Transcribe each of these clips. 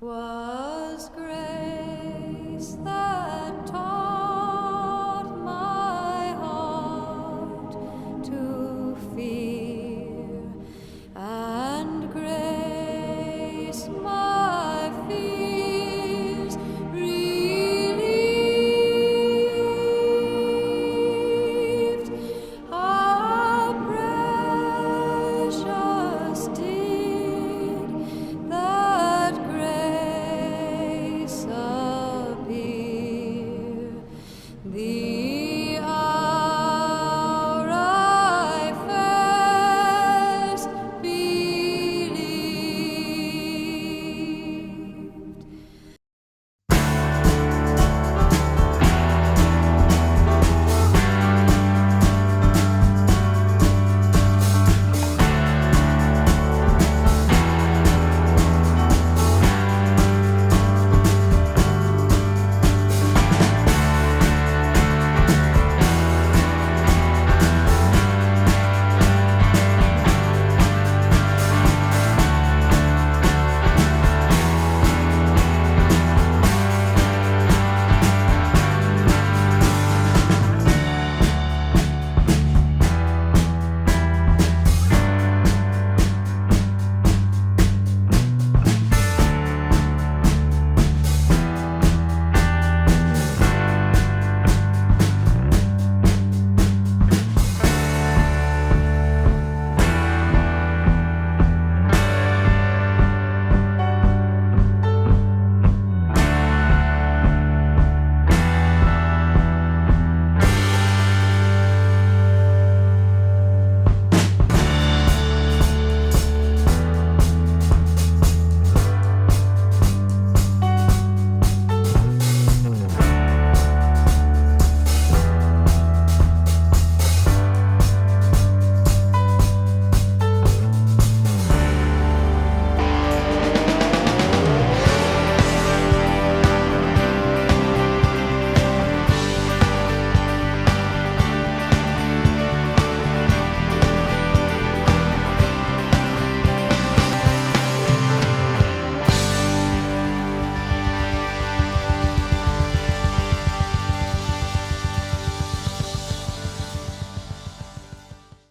'Twas grace that taught my heart to fear, and grace my fears relieved. How precious did that grace appear, the hour I first believed.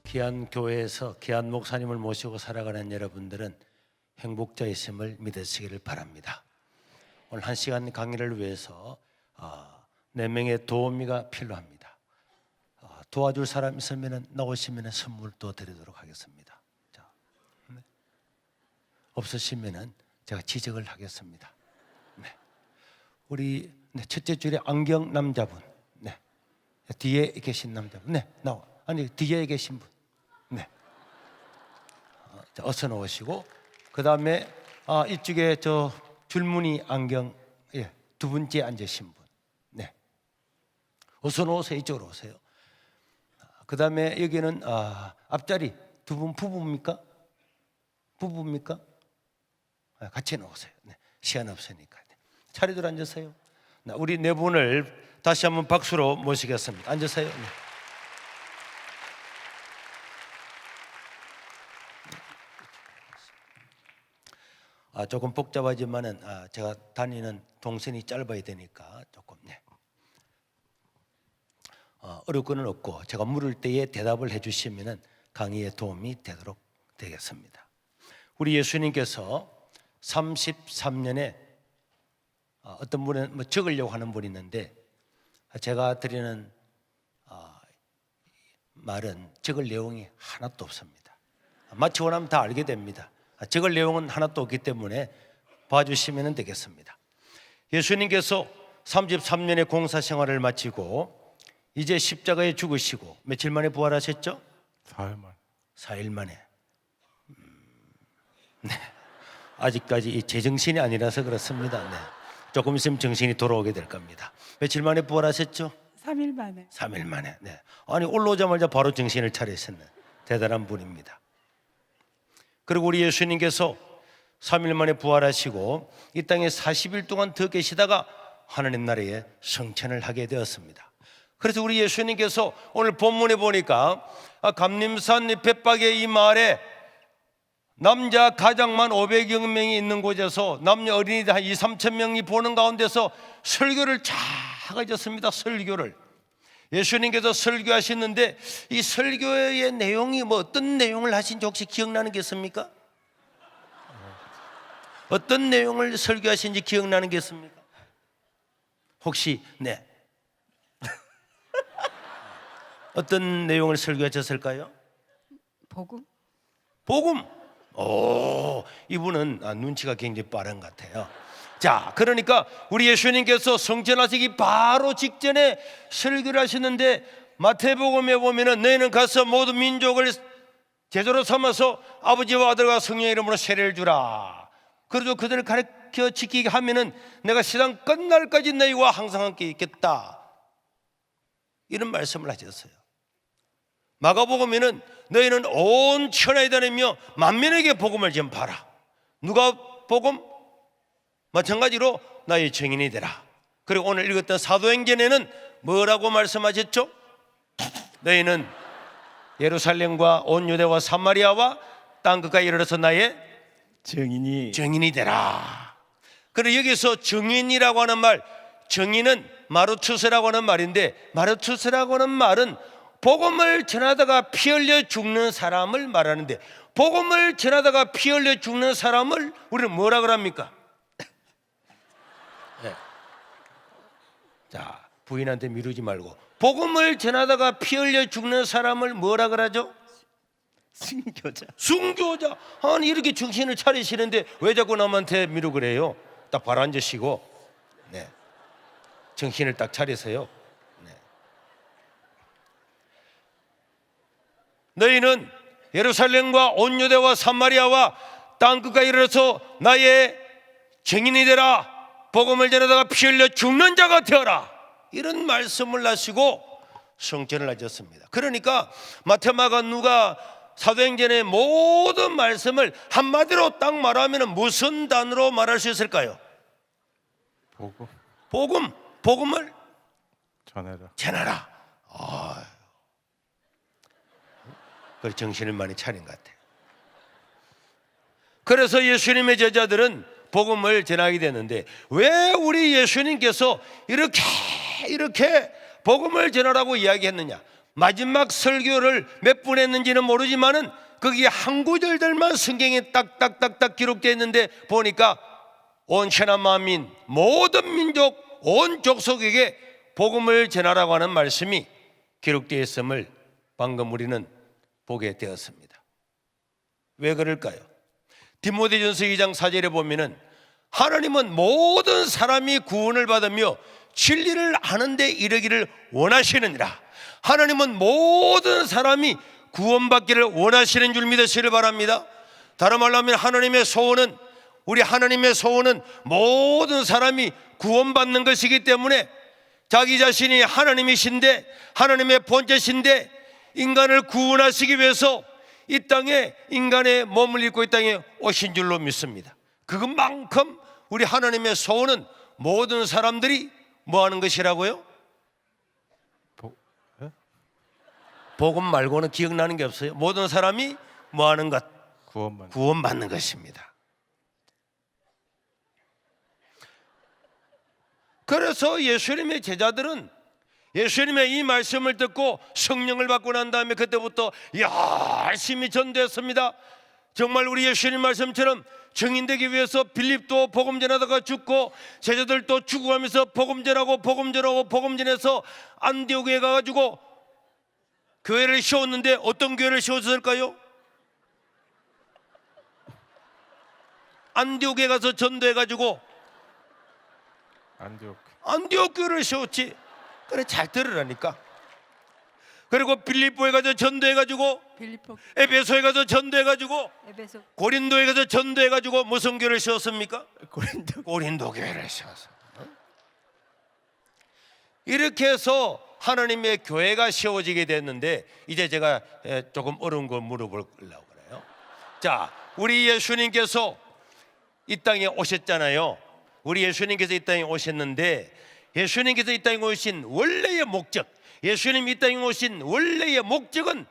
귀한 교회에서 귀한 목사님을 모시고 살아가는 여러분들은 행복자이심을 믿으시기를 바랍니다. 오늘 1시간 강의를 위해서 4명의 도우미가 필요합니다. 도와줄 사람 있으면 나오시면 선물도 드리도록 하겠습니다. 자, 네. 없으시면 제가 지적을 하겠습니다. 네. 우리 첫째 줄에 안경 남자분, 네. 뒤에 계신 남자분, 네, 나와. 아니 뒤에 계신 분, 네. 어서 나오시고, 그 다음에 이쪽에 저 줄무늬 안경, 예, 두 번째 앉으신 분, 네. 어서 나오세요. 이쪽으로 오세요. 그 다음에 여기는 앞자리 두 분 부부입니까? 부부입니까? 같이 나오세요. 네. 시간 없으니까. 네. 차례대로 앉으세요. 우리 네 분을 다시 한번 박수로 모시겠습니다. 앉으세요. 네. 조금 복잡하지만은 제가 다니는 동선이 짧아야 되니까 조금 어렵고는 없고 제가 물을 때에 대답을 해주시면은 강의에 도움이 되도록 되겠습니다. 우리 예수님께서 33년에 어떤 분은 적으려고 하는 분이 있는데, 제가 드리는 말은 적을 내용이 하나도 없습니다. 마치고 나면 다 알게 됩니다. 적을 내용은 하나도 없기 때문에 봐주시면 되겠습니다. 예수님께서 33년의 공사 생활을 마치고 이제 십자가에 죽으시고 며칠 만에 부활하셨죠? 4일 만에. 네. 아직까지 이 제정신이 아니라서 그렇습니다. 네. 조금 있으면 정신이 돌아오게 될 겁니다. 며칠 만에 부활하셨죠? 3일 만에. 3일 만에. 네. 아니 올라오자마자 바로 정신을 차리셨네. 대단한 분입니다. 그리고 우리 예수님께서 3일 만에 부활하시고 이 땅에 40일 동안 더 계시다가 하나님 나라에 승천을 하게 되었습니다. 그래서 우리 예수님께서 오늘 본문에 보니까 감림산 벳박의 이 마을에 남자 가장만 500여 명이 있는 곳에서 남녀 어린이들 한 2, 3천 명이 보는 가운데서 설교를 쫙 하셨습니다. 설교를 예수님께서 설교하시는데 이 설교의 내용이 뭐 어떤 내용을 하신지 혹시 기억나는 게 있습니까? 어떤 내용을 설교하신지 기억나는 게 있습니까? 혹시 네 어떤 내용을 설교하셨을까요? 복음. 복음. 오, 이분은 눈치가 굉장히 빠른 것 같아요. 자, 그러니까 우리 예수님께서 성천하시기 바로 직전에 설교를 하시는데 마태복음에 보면은 너희는 가서 모든 민족을 제자로 삼아서 아버지와 아들과 성령의 이름으로 세례를 주라. 그래도 그들을 가르쳐 지키게 하면은 내가 세상 끝날까지 너희와 항상 함께 있겠다. 이런 말씀을 하셨어요. 마가복음에는 너희는 온 천하에 다니며 만민에게 복음을 전파하라. 누가복음 마찬가지로 나의 증인이 되라. 그리고 오늘 읽었던 사도행전에는 뭐라고 말씀하셨죠? 너희는 예루살렘과 온 유대와 사마리아와 땅끝까지 이르러서 나의 증인이 되라. 그리고 여기서 증인이라고 하는 말, 증인은 마르투스라고 하는 말인데, 마르투스라고 하는 말은 복음을 전하다가 피 흘려 죽는 사람을 말하는데, 복음을 전하다가 피 흘려 죽는 사람을 우리는 뭐라 그럽니까? 네. 자, 부인한테 미루지 말고, 복음을 전하다가 피 흘려 죽는 사람을 뭐라 그러죠? 순교자. 아니 이렇게 정신을 차리시는데 왜 자꾸 남한테 미루 그래요? 딱 바라앉으시고, 네, 정신을 딱 차리세요. 네. 너희는 예루살렘과 온 유대와 사마리아와 땅끝까지 이르러서 나의 증인이 되라. 복음을 전하다가 피 흘려 죽는 자가 되어라. 이런 말씀을 하시고 성전을 하셨습니다. 그러니까 마태, 마가, 누가, 사도행전의 모든 말씀을 한마디로 딱 말하면 무슨 단어로 말할 수 있을까요? 복음을 전하라. 그 정신을 많이 차린 것 같아요. 그래서 예수님의 제자들은 복음을 전하게 되는데, 왜 우리 예수님께서 이렇게 복음을 전하라고 이야기했느냐? 마지막 설교를 몇 분 했는지는 모르지만은 거기에 한 구절들만 성경에 딱딱딱딱 기록되어 있는데 보니까 온 천하 만민 모든 민족 온 족속에게 복음을 전하라고 하는 말씀이 기록되어 있음을 방금 우리는 보게 되었습니다. 왜 그럴까요? 디모데전서 2장 4절에 보면은 하나님은 모든 사람이 구원을 받으며 진리를 아는 데 이르기를 원하시느니라. 하나님은 모든 사람이 구원받기를 원하시는 줄 믿으시길 바랍니다. 다른 말로 하면 우리 하나님의 소원은 모든 사람이 구원받는 것이기 때문에 자기 자신이 하나님이신데, 하나님의 본체신데 인간을 구원하시기 위해서 이 땅에 인간의 몸을 입고 이 땅에 오신 줄로 믿습니다. 그것만큼 우리 하나님의 소원은 모든 사람들이 뭐 하는 것이라고요? 복음 말고는 기억나는 게 없어요. 모든 사람이 뭐 하는 것? 구원받는 것입니다. 그래서 예수님의 제자들은 예수님의 이 말씀을 듣고 성령을 받고 난 다음에 그때부터 열심히 전도했습니다. 정말 우리 예수님 말씀처럼 증인되기 위해서 빌립도 복음 전하다가 죽고, 제자들도 죽어가면서 복음 전해서 안디옥에 가가지고 교회를 세웠는데 어떤 교회를 세웠을까요? 안디옥에 가서 전도해가지고 안디옥 교회를 세웠지. 그래, 잘 들으라니까. 그리고 빌립보에 가서 전도해가지고, 에베소에 가서 전도해가지고, 고린도에 가서 전도해가지고 무슨 교회를 세웠습니까? 고린도 교회를 세웠어. 이렇게 해서 하나님의 교회가 세워지게 됐는데, 이제 제가 조금 어려운 걸 물어보려고 그래요. 자, 우리 예수님께서 이 땅에 오셨잖아요. 우리 예수님께서 이 땅에 오셨는데, 예수님께서 이 땅에 오신 원래의 목적, 예수님 이 땅에 오신 원래의 목적은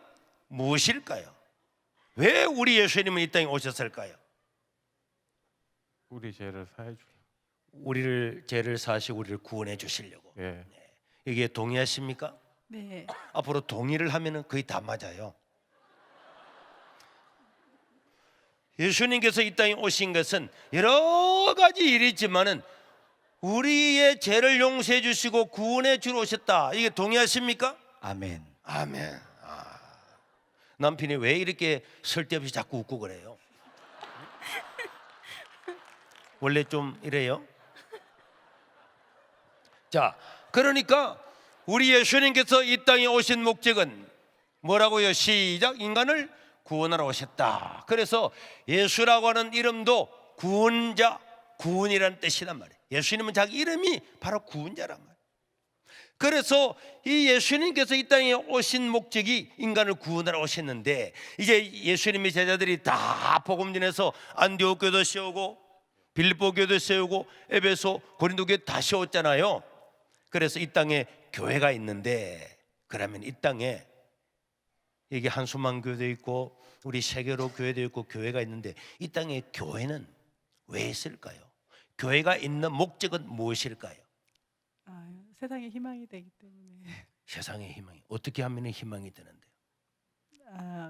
무엇일까요? 왜 우리 예수님은 이 땅에 오셨을까요? 우리 죄를 사해 주려. 우리를 죄를 사시고 우리를 구원해 주시려고. 예. 이게 동의하십니까? 네. 앞으로 동의를 하면은 거의 다 맞아요. 예수님께서 이 땅에 오신 것은 여러 가지 일이 있지만은 우리의 죄를 용서해 주시고 구원해 주러 오셨다. 이게 동의하십니까? 아멘. 아멘. 남편이 왜 이렇게 쓸데없이 자꾸 웃고 그래요? 원래 좀 이래요? 자, 그러니까 우리 예수님께서 이 땅에 오신 목적은 뭐라고요? 시작. 인간을 구원하러 오셨다. 그래서 예수라고 하는 이름도 구원자, 구원이라는 뜻이란 말이에요. 예수님은 자기 이름이 바로 구원자란 말이에요. 그래서 이 예수님께서 이 땅에 오신 목적이 인간을 구원하러 오셨는데, 이제 예수님의 제자들이 다 복음 전해서 안디옥 교도 세우고 빌립보 교도 세우고 에베소 고린도 교도 다 세웠잖아요. 그래서 이 땅에 교회가 있는데, 그러면 이 땅에 여기 한수만 교도 있고 우리 세계로 교회도 있고 교회가 있는데, 이 땅에 교회는 왜 있을까요? 교회가 있는 목적은 무엇일까요? 세상의 희망이 되기 때문에 세상의 희망이 어떻게 하면 희망이 되는데요?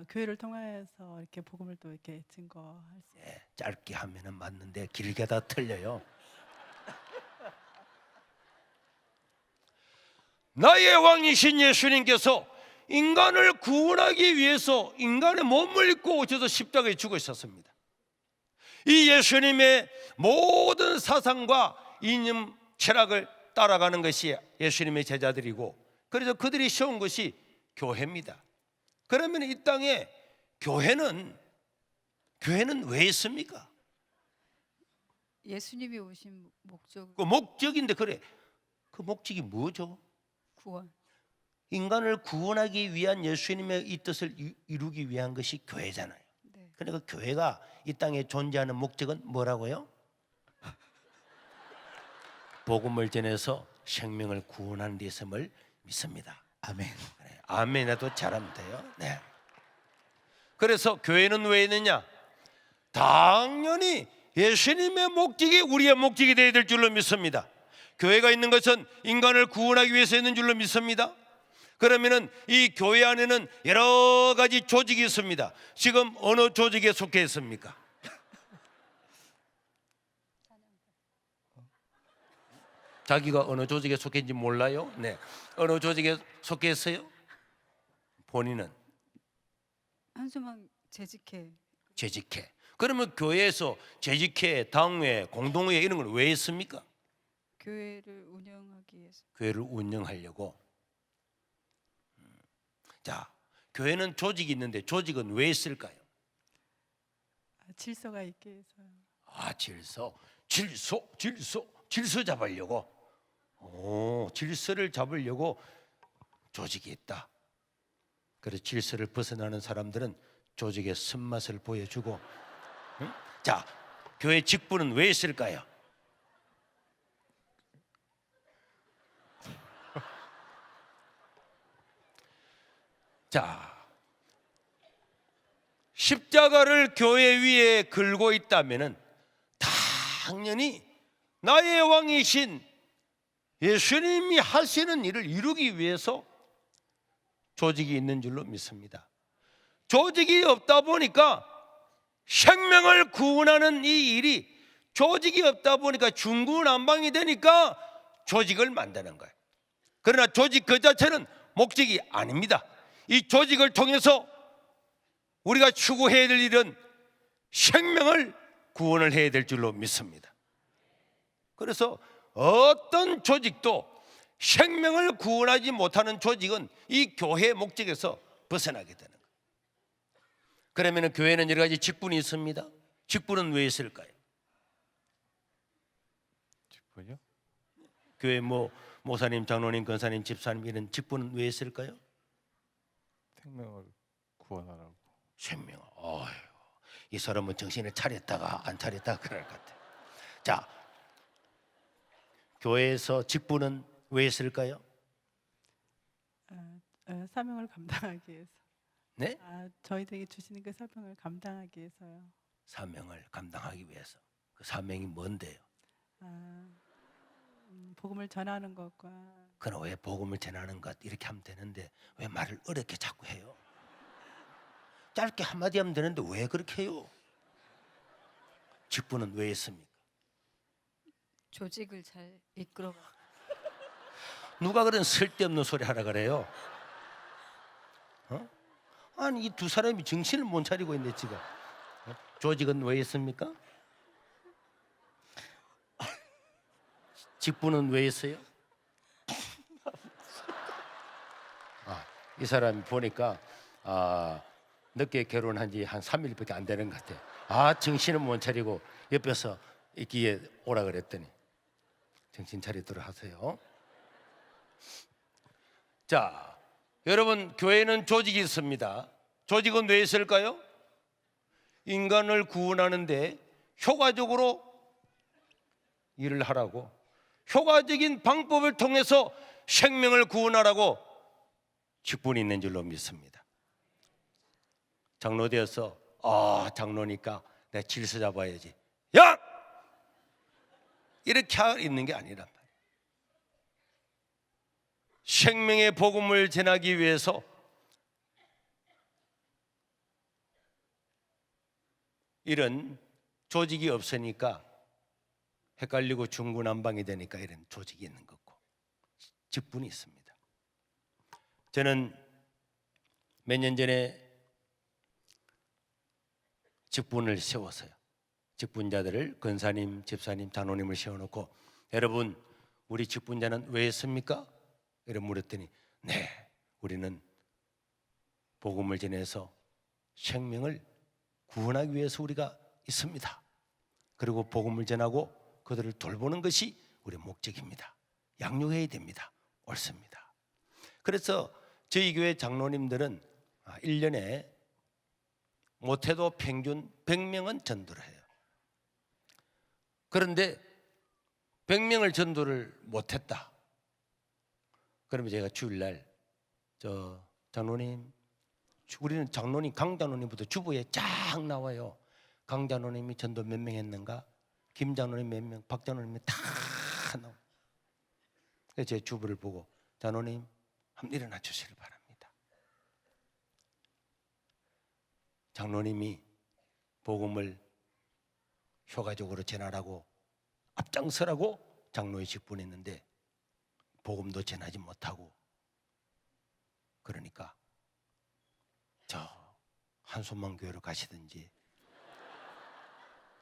교회를 통하여서 이렇게 복음을 또 이렇게 증거할 수. 짧게 하면은 맞는데 길게 다 틀려요. 나의 왕이신 예수님께서 인간을 구원하기 위해서 인간의 몸을 입고 오셔서 십자가에 죽어 있었습니다. 이 예수님의 모든 사상과 이념 철학을 따라가는 것이 예수님의 제자들이고, 그래서 그들이 세운 것이 교회입니다. 그러면 이 땅에 교회는 왜 있습니까? 예수님이 오신 목적 그 목적인데, 그래, 그 목적이 뭐죠? 구원. 인간을 구원하기 위한 예수님의 이 뜻을 이루기 위한 것이 교회잖아요. 네. 그러니까 교회가 이 땅에 존재하는 목적은 뭐라고요? 복음을 전해서 생명을 구원하는 데 있음을 믿습니다. 아멘. 그래, 아멘이라도 잘하면 돼요. 네. 그래서 교회는 왜 있느냐? 당연히 예수님의 목적이 우리의 목적이 되어야 될 줄로 믿습니다. 교회가 있는 것은 인간을 구원하기 위해서 있는 줄로 믿습니다. 그러면은 이 교회 안에는 여러 가지 조직이 있습니다. 지금 어느 조직에 속해 있습니까? 자기가 어느 조직에 속해 있는지 몰라요? 네. 어느 조직에 속해 있어요? 본인은 한수만 재직회. 재직회. 그러면 교회에서 재직회, 당회, 공동회 이런 걸 왜 했습니까? 교회를 운영하기 위해서. 교회를 운영하려고. 자, 교회는 조직이 있는데 조직은 왜 있을까요? 질서가 있게 해서요. 질서 잡으려고. 질서를 잡으려고 조직이 있다. 그래서 질서를 벗어나는 사람들은 조직의 쓴맛을 보여주고. 응? 자, 교회 직분은 왜 있을까요? 자, 십자가를 교회 위에 걸고 있다면은 당연히 나의 왕이신 예수님이 하시는 일을 이루기 위해서 조직이 있는 줄로 믿습니다. 조직이 없다 보니까 생명을 구원하는 이 일이, 조직이 없다 보니까 중구난방이 되니까 조직을 만드는 거예요. 그러나 조직 그 자체는 목적이 아닙니다. 이 조직을 통해서 우리가 추구해야 될 일은 생명을 구원을 해야 될 줄로 믿습니다. 그래서 어떤 조직도 생명을 구원하지 못하는 조직은 이 교회의 목적에서 벗어나게 되는 거예요. 그러면 교회는 여러 가지 직분이 있습니다. 직분은 왜 있을까요? 직분이요? 교회 모사님, 장로님, 권사님, 집사님 이런 직분은 왜 있을까요? 생명을 구원하라고. 생명. 이 사람은 정신을 차렸다가 안 차렸다가 그럴 것 같아요. 자, 교회에서 직분은 왜 있을까요? 사명을 감당하기 위해서. 네? 저희들에게 주시는 그 사명을 감당하기 위해서요. 사명을 감당하기 위해서. 그 사명이 뭔데요? 복음을 전하는 것과 그럼 왜 복음을 전하는 것 이렇게 하면 되는데 왜 말을 어렵게 자꾸 해요? 짧게 한마디 하면 되는데 왜 그렇게 해요? 직분은 왜 있습니까? 조직을 잘 이끌어. 누가 그런 쓸데없는 소리 하라 그래요? 어? 아니 이 두 사람이 정신을 못 차리고 있는데 지금 조직은 왜 있습니까? 직분은 왜 있어요? 이 사람이 보니까 늦게 결혼한 지 한 3일밖에 안 되는 것 같아. 정신을 못 차리고 옆에서 있기에 오라 그랬더니 정신 차리도록 하세요. 자, 여러분 교회는 조직이 있습니다. 조직은 왜 있을까요? 인간을 구원하는데 효과적으로 일을 하라고, 효과적인 방법을 통해서 생명을 구원하라고 직분이 있는 줄로 믿습니다. 장로 되어서 장로니까 내가 질서 잡아야지. 야! 이렇게 있는 게 아니란 말이에요. 생명의 복음을 전하기 위해서 이런 조직이 없으니까 헷갈리고 중구난방이 되니까 이런 조직이 있는 거고 직분이 있습니다. 저는 몇 년 전에 직분을 세웠어요. 직분자들을 권사님, 집사님, 장로님을 세워놓고 여러분 우리 직분자는 왜 했습니까? 이렇게 물었더니 네, 우리는 복음을 전해서 생명을 구원하기 위해서 우리가 있습니다. 그리고 복음을 전하고 그들을 돌보는 것이 우리의 목적입니다. 양육해야 됩니다. 옳습니다. 그래서 저희 교회 장로님들은 1년에 못해도 평균 100명은 전도를 해요. 그런데 100명을 전도를 못했다. 그러면 제가 주일날 장로님, 우리는 장로님, 강 장로님부터 주보에 쫙 나와요. 강 장로님이 전도 몇 명 했는가, 김 장로님 몇 명, 박 장로님이 다 나와. 그래서 제 주보를 보고 장로님 한번 일어나 주시길 바랍니다. 장로님이 복음을 효과적으로 전하라고 앞장서라고 장로의 직분했는데 복음도 전하지 못하고 그러니까 저 한손만 교회로 가시든지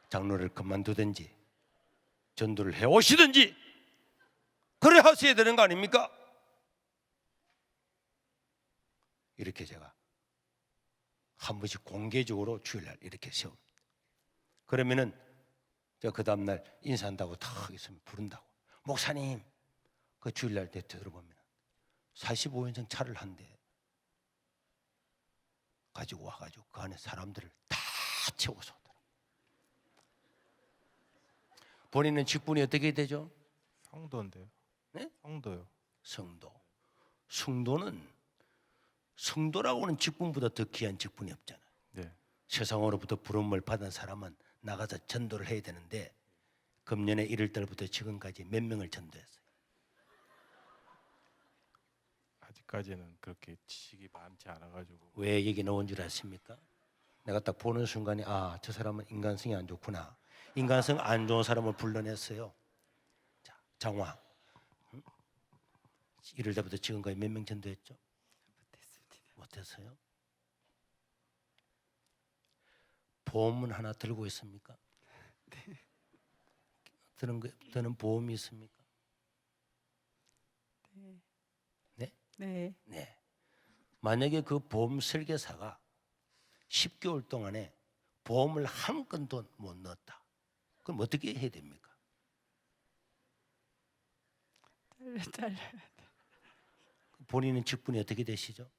장로를 그만두든지 전도를 해오시든지 그래 하셔야 되는 거 아닙니까? 이렇게 제가 한 번씩 공개적으로 주일날 이렇게 세웁니다. 그러면은 제가 그 다음날 인사한다고 탁 있으면 부른다고. 목사님, 그 주일날 때 들어보면 45인승 차를 한대 가지고 와가지고 그 안에 사람들을 다 채워서 오더라. 본인은 직분이 어떻게 되죠? 성도인데요. 네? 성도요. 성도. 성도라고 하는 직분보다 더 귀한 직분이 없잖아요. 네. 세상으로부터 부름을 받은 사람은 나가서 전도를 해야 되는데 금년에 1월달부터 지금까지 몇 명을 전도했어요? 아직까지는 그렇게 지식이 많지 않아가지고. 왜 얘기 나온 줄 아십니까? 내가 딱 보는 순간에 저 사람은 인간성이 안 좋구나. 인간성 안 좋은 사람을 불러냈어요. 자, 장화 1월달부터 지금까지 몇 명 전도했죠? 못했어요? 보험은 하나 들고 있습니까? 네. 드는 보험이 있습니까? 네. 네? 네. 네. 만약에 그 보험 설계사가 10개월 동안에 보험을 한 건도 못 넣었다. 그럼 어떻게 해야 됩니까? 잘라야 돼. 본인은 직분이 어떻게 되시죠?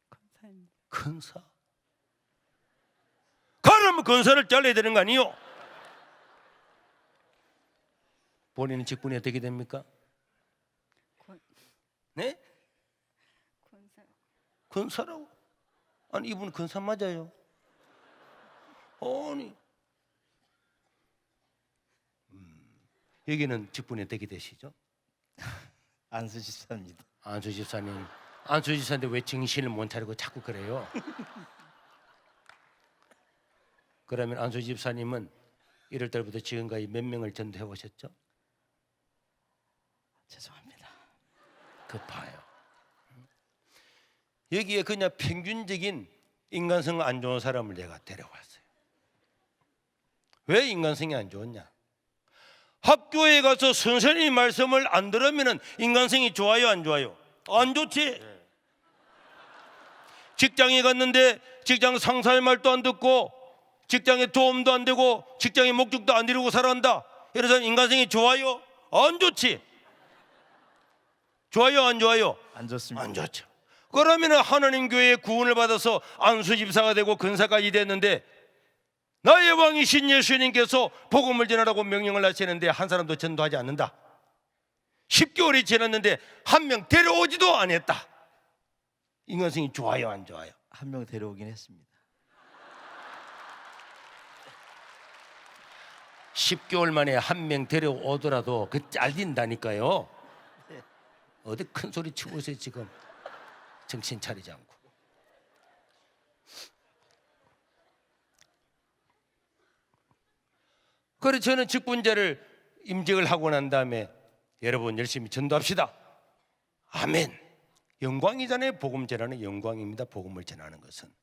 권사입니다. 근사. 그러면 근사를 잘라야 되는 거 아니요? 본인은 직분이 어떻게 됩니까? 권, 네? 권사. 근사라고. 아니 이분 근사 맞아요. 아니 여기는 직분이 어떻게 되시죠? 안수 집사입니다. 안수 집사님, 안수 집사인데 왜 정신을 못 차리고 자꾸 그래요? 그러면 안수 집사님은 1월 달부터 지금까지 몇 명을 전도해 오셨죠? 죄송합니다. 그 봐요. 여기에 그냥 평균적인 인간성 안 좋은 사람을 내가 데려왔어요. 왜 인간성이 안 좋았냐? 학교에 가서 선생님 말씀을 안 들으면 인간성이 좋아요, 안 좋아요? 안 좋지. 직장에 갔는데 직장 상사의 말도 안 듣고 직장에 도움도 안 되고 직장의 목적도 안 이루고 살아간다. 이래서 인간성이 좋아요, 안 좋지? 좋아요, 안 좋아요? 안 좋습니다. 안 좋죠. 그러면 하나님 교회의 구원을 받아서 안수 집사가 되고 근사까지 됐는데 나의 왕이신 예수님께서 복음을 전하라고 명령을 하시는데 한 사람도 전도하지 않는다. 10개월이 지났는데 한 명 데려오지도 않았다. 인간성이 좋아요, 안 좋아요? 한 명 데려오긴 했습니다. 10개월 만에 한 명 데려오더라도 그 잘린다니까요. 어디 큰 소리 치고 있어요 지금. 정신 차리지 않고. 그래서 저는 직분자를 임직을 하고 난 다음에 여러분 열심히 전도합시다. 아멘. 영광이잖아요. 복음 전하는 영광입니다. 복음을 전하는 것은.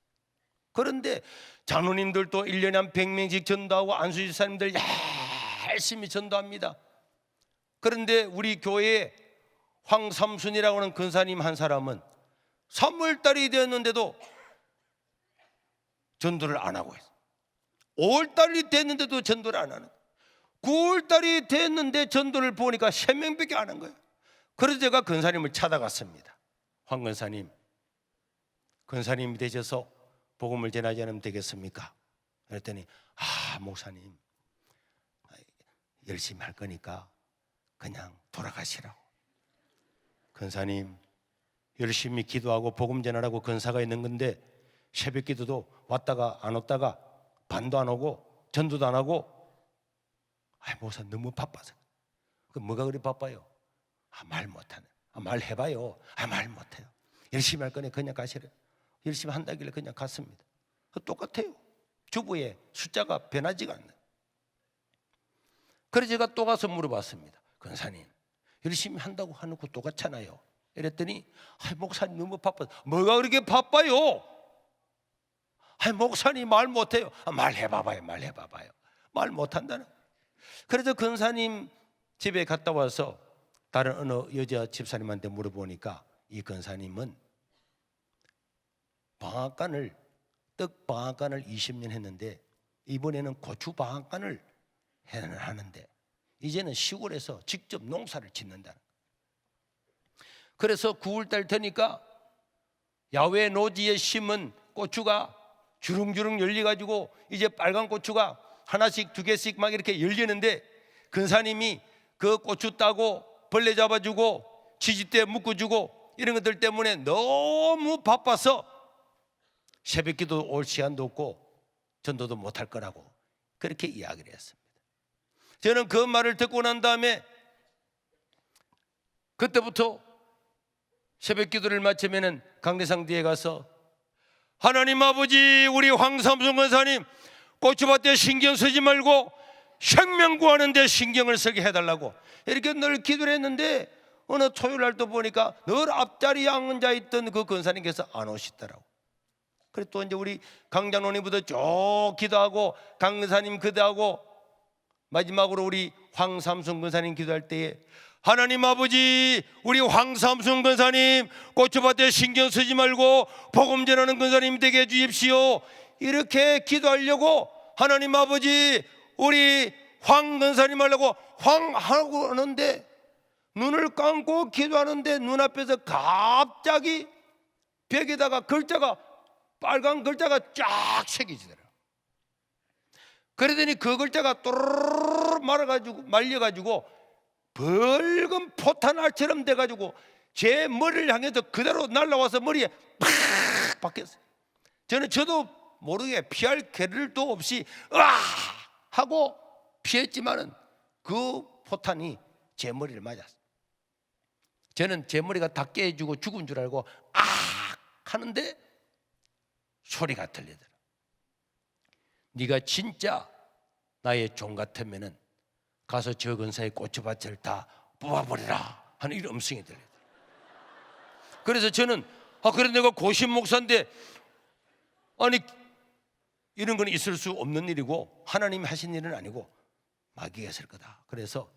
그런데 장로님들도 1년에 한 100명씩 전도하고 안수집사님들 열심히 전도합니다. 그런데 우리 교회에 황삼순이라고 하는 근사님 한 사람은 3월달이 되었는데도 전도를 안 하고 있어요. 5월달이 됐는데도 전도를 안 하는 거예요. 9월달이 됐는데 전도를 보니까 3명밖에 안 한 거예요. 그래서 제가 근사님을 찾아갔습니다. 황 근사님, 근사님이 되셔서 복음을 전하지 않으면 되겠습니까? 그랬더니 목사님 열심히 할 거니까 그냥 돌아가시라고. 근사님 열심히 기도하고 복음 전하라고 근사가 있는 건데 새벽 기도도 왔다가 안 왔다가 반도 안 오고 전도도 안 하고 목사 너무 바빠서. 뭐가 그리 바빠요? 말 못하네. 말 해봐요. 말 못해요. 열심히 할 거니 그냥 가시래. 열심히 한다길래 그냥 갔습니다. 똑같아요. 주부의 숫자가 변하지가 않아요. 그래서 제가 또 가서 물어봤습니다. 근사님 열심히 한다고 하는 거 똑같잖아요. 이랬더니 목사님 너무 바빠서. 뭐가 그렇게 바빠요? 목사님 말 못해요. 말 해봐봐요. 말 못한다는. 그래서 근사님 집에 갔다 와서 다른 어느 여자 집사님한테 물어보니까 이 근사님은 떡 방앗간을 20년 했는데 이번에는 고추 방앗간을 하는데 이제는 시골에서 직접 농사를 짓는다. 그래서 9월달 되니까 야외 노지에 심은 고추가 주릉주릉 열려가지고 이제 빨간 고추가 하나씩 두 개씩 막 이렇게 열리는데 근사님이 그 고추 따고 벌레 잡아주고 지지대 묶어주고 이런 것들 때문에 너무 바빠서 새벽기도 올 시간도 없고 전도도 못할 거라고 그렇게 이야기를 했습니다. 저는 그 말을 듣고 난 다음에 그때부터 새벽기도를 마치면은 강대상 뒤에 가서 하나님 아버지 우리 황삼순 권사님 고추밭에 신경 쓰지 말고 생명 구하는 데 신경을 쓰게 해달라고 이렇게 늘 기도를 했는데 어느 토요일 날도 보니까 늘 앞자리에 앉아 있던 그 권사님께서 안 오시더라고. 그래 또 이제 우리 강장로님부터 쭉 기도하고 강사님 기도하고 마지막으로 우리 황삼순 권사님 기도할 때에 하나님 아버지 우리 황삼순 권사님 고추밭에 신경 쓰지 말고 복음 전하는 권사님 되게 해주십시오. 이렇게 기도하려고 하나님 아버지 우리 황 권사님 하려고 황 하고 하는데 눈을 감고 기도하는데 눈앞에서 갑자기 벽에다가 글자가 빨간 글자가 쫙 새겨지더라고요. 그러더니 그 글자가 또르르 말려가지고 붉은 포탄알처럼 돼가지고 제 머리를 향해서 그대로 날라와서 머리에 팍 박혔어요. 저도 모르게 피할 겨를도 없이 으아 하고 피했지만은 그 포탄이 제 머리를 맞았어요. 저는 제 머리가 다 깨지고 죽은 줄 알고 아 하는데 소리가 들리더라. 네가 진짜 나의 종 같으면은 가서 저 근사의 고추밭을 다 뽑아버리라 하는 이런 음성이 들리더라. 그래서 저는 그래 내가 고심 목사인데 아니 이런 건 있을 수 없는 일이고 하나님이 하신 일은 아니고 마귀가 했을 거다. 그래서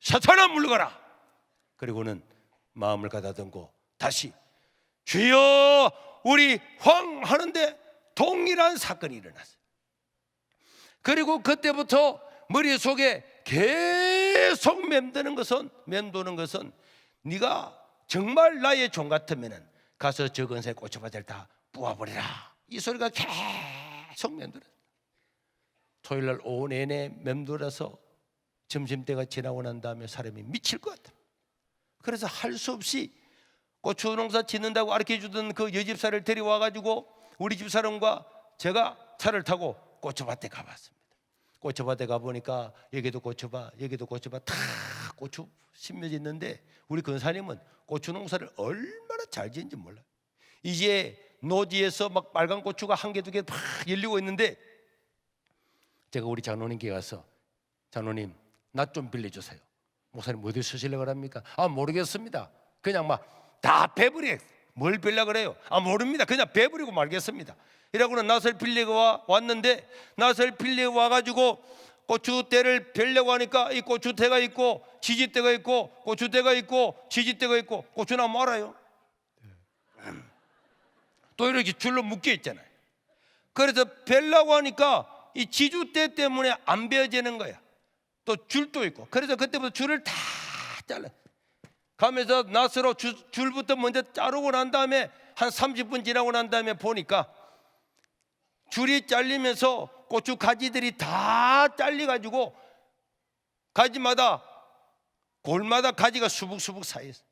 사탄아 물러가라. 그리고는 마음을 가다듬고 다시 주여 우리 황 하는데 동일한 사건이 일어났어요. 그리고 그때부터 머릿속에 계속 맴도는 것은 네가 정말 나의 종 같으면은 가서 저 근사의 고추밭을 다 뽑아버리라. 이 소리가 계속 맴돌았어요. 토요일날 오후 내내 맴돌아서 점심때가 지나고 난 다음에 사람이 미칠 것 같아요. 그래서 할 수 없이 고추 농사 짓는다고 가르쳐주던 그 여집사를 데려와가지고 우리 집사람과 제가 차를 타고 고추밭에 가봤습니다. 고추밭에 가보니까 여기도 고추밭 여기도 고추밭 다 고추 심겨져 있는데 우리 근사님은 고추 농사를 얼마나 잘 지은지 몰라요. 이제 노지에서 막 빨간 고추가 한 개 두 개 막 열리고 있는데 제가 우리 장로님께 가서 장로님 나 좀 빌려주세요. 목사님 어디 쓰시려고 합니까? 모르겠습니다. 그냥 막 다 배부리 뭘 빌려 그래요? 모릅니다. 그냥 배부리고 말겠습니다. 이라고는 낫을 빌리고 왔는데 낫을 빌리고 와가지고 고추대를 베려고 하니까 이 고추대가 있고 지지대가 있고 고추대가 있고 지지대가 있고 고추나무 알아요? 또 이렇게 줄로 묶여 있잖아요. 그래서 베려고 하니까 이 지주대 때문에 안 베어지는 거야. 또 줄도 있고. 그래서 그때부터 줄을 다 잘라 가면서 낫으로 줄부터 먼저 자르고 난 다음에 한 30분 지나고 난 다음에 보니까 줄이 잘리면서 고추 가지들이 다 잘려가지고 가지마다 골마다 가지가 수북수북 쌓여있어.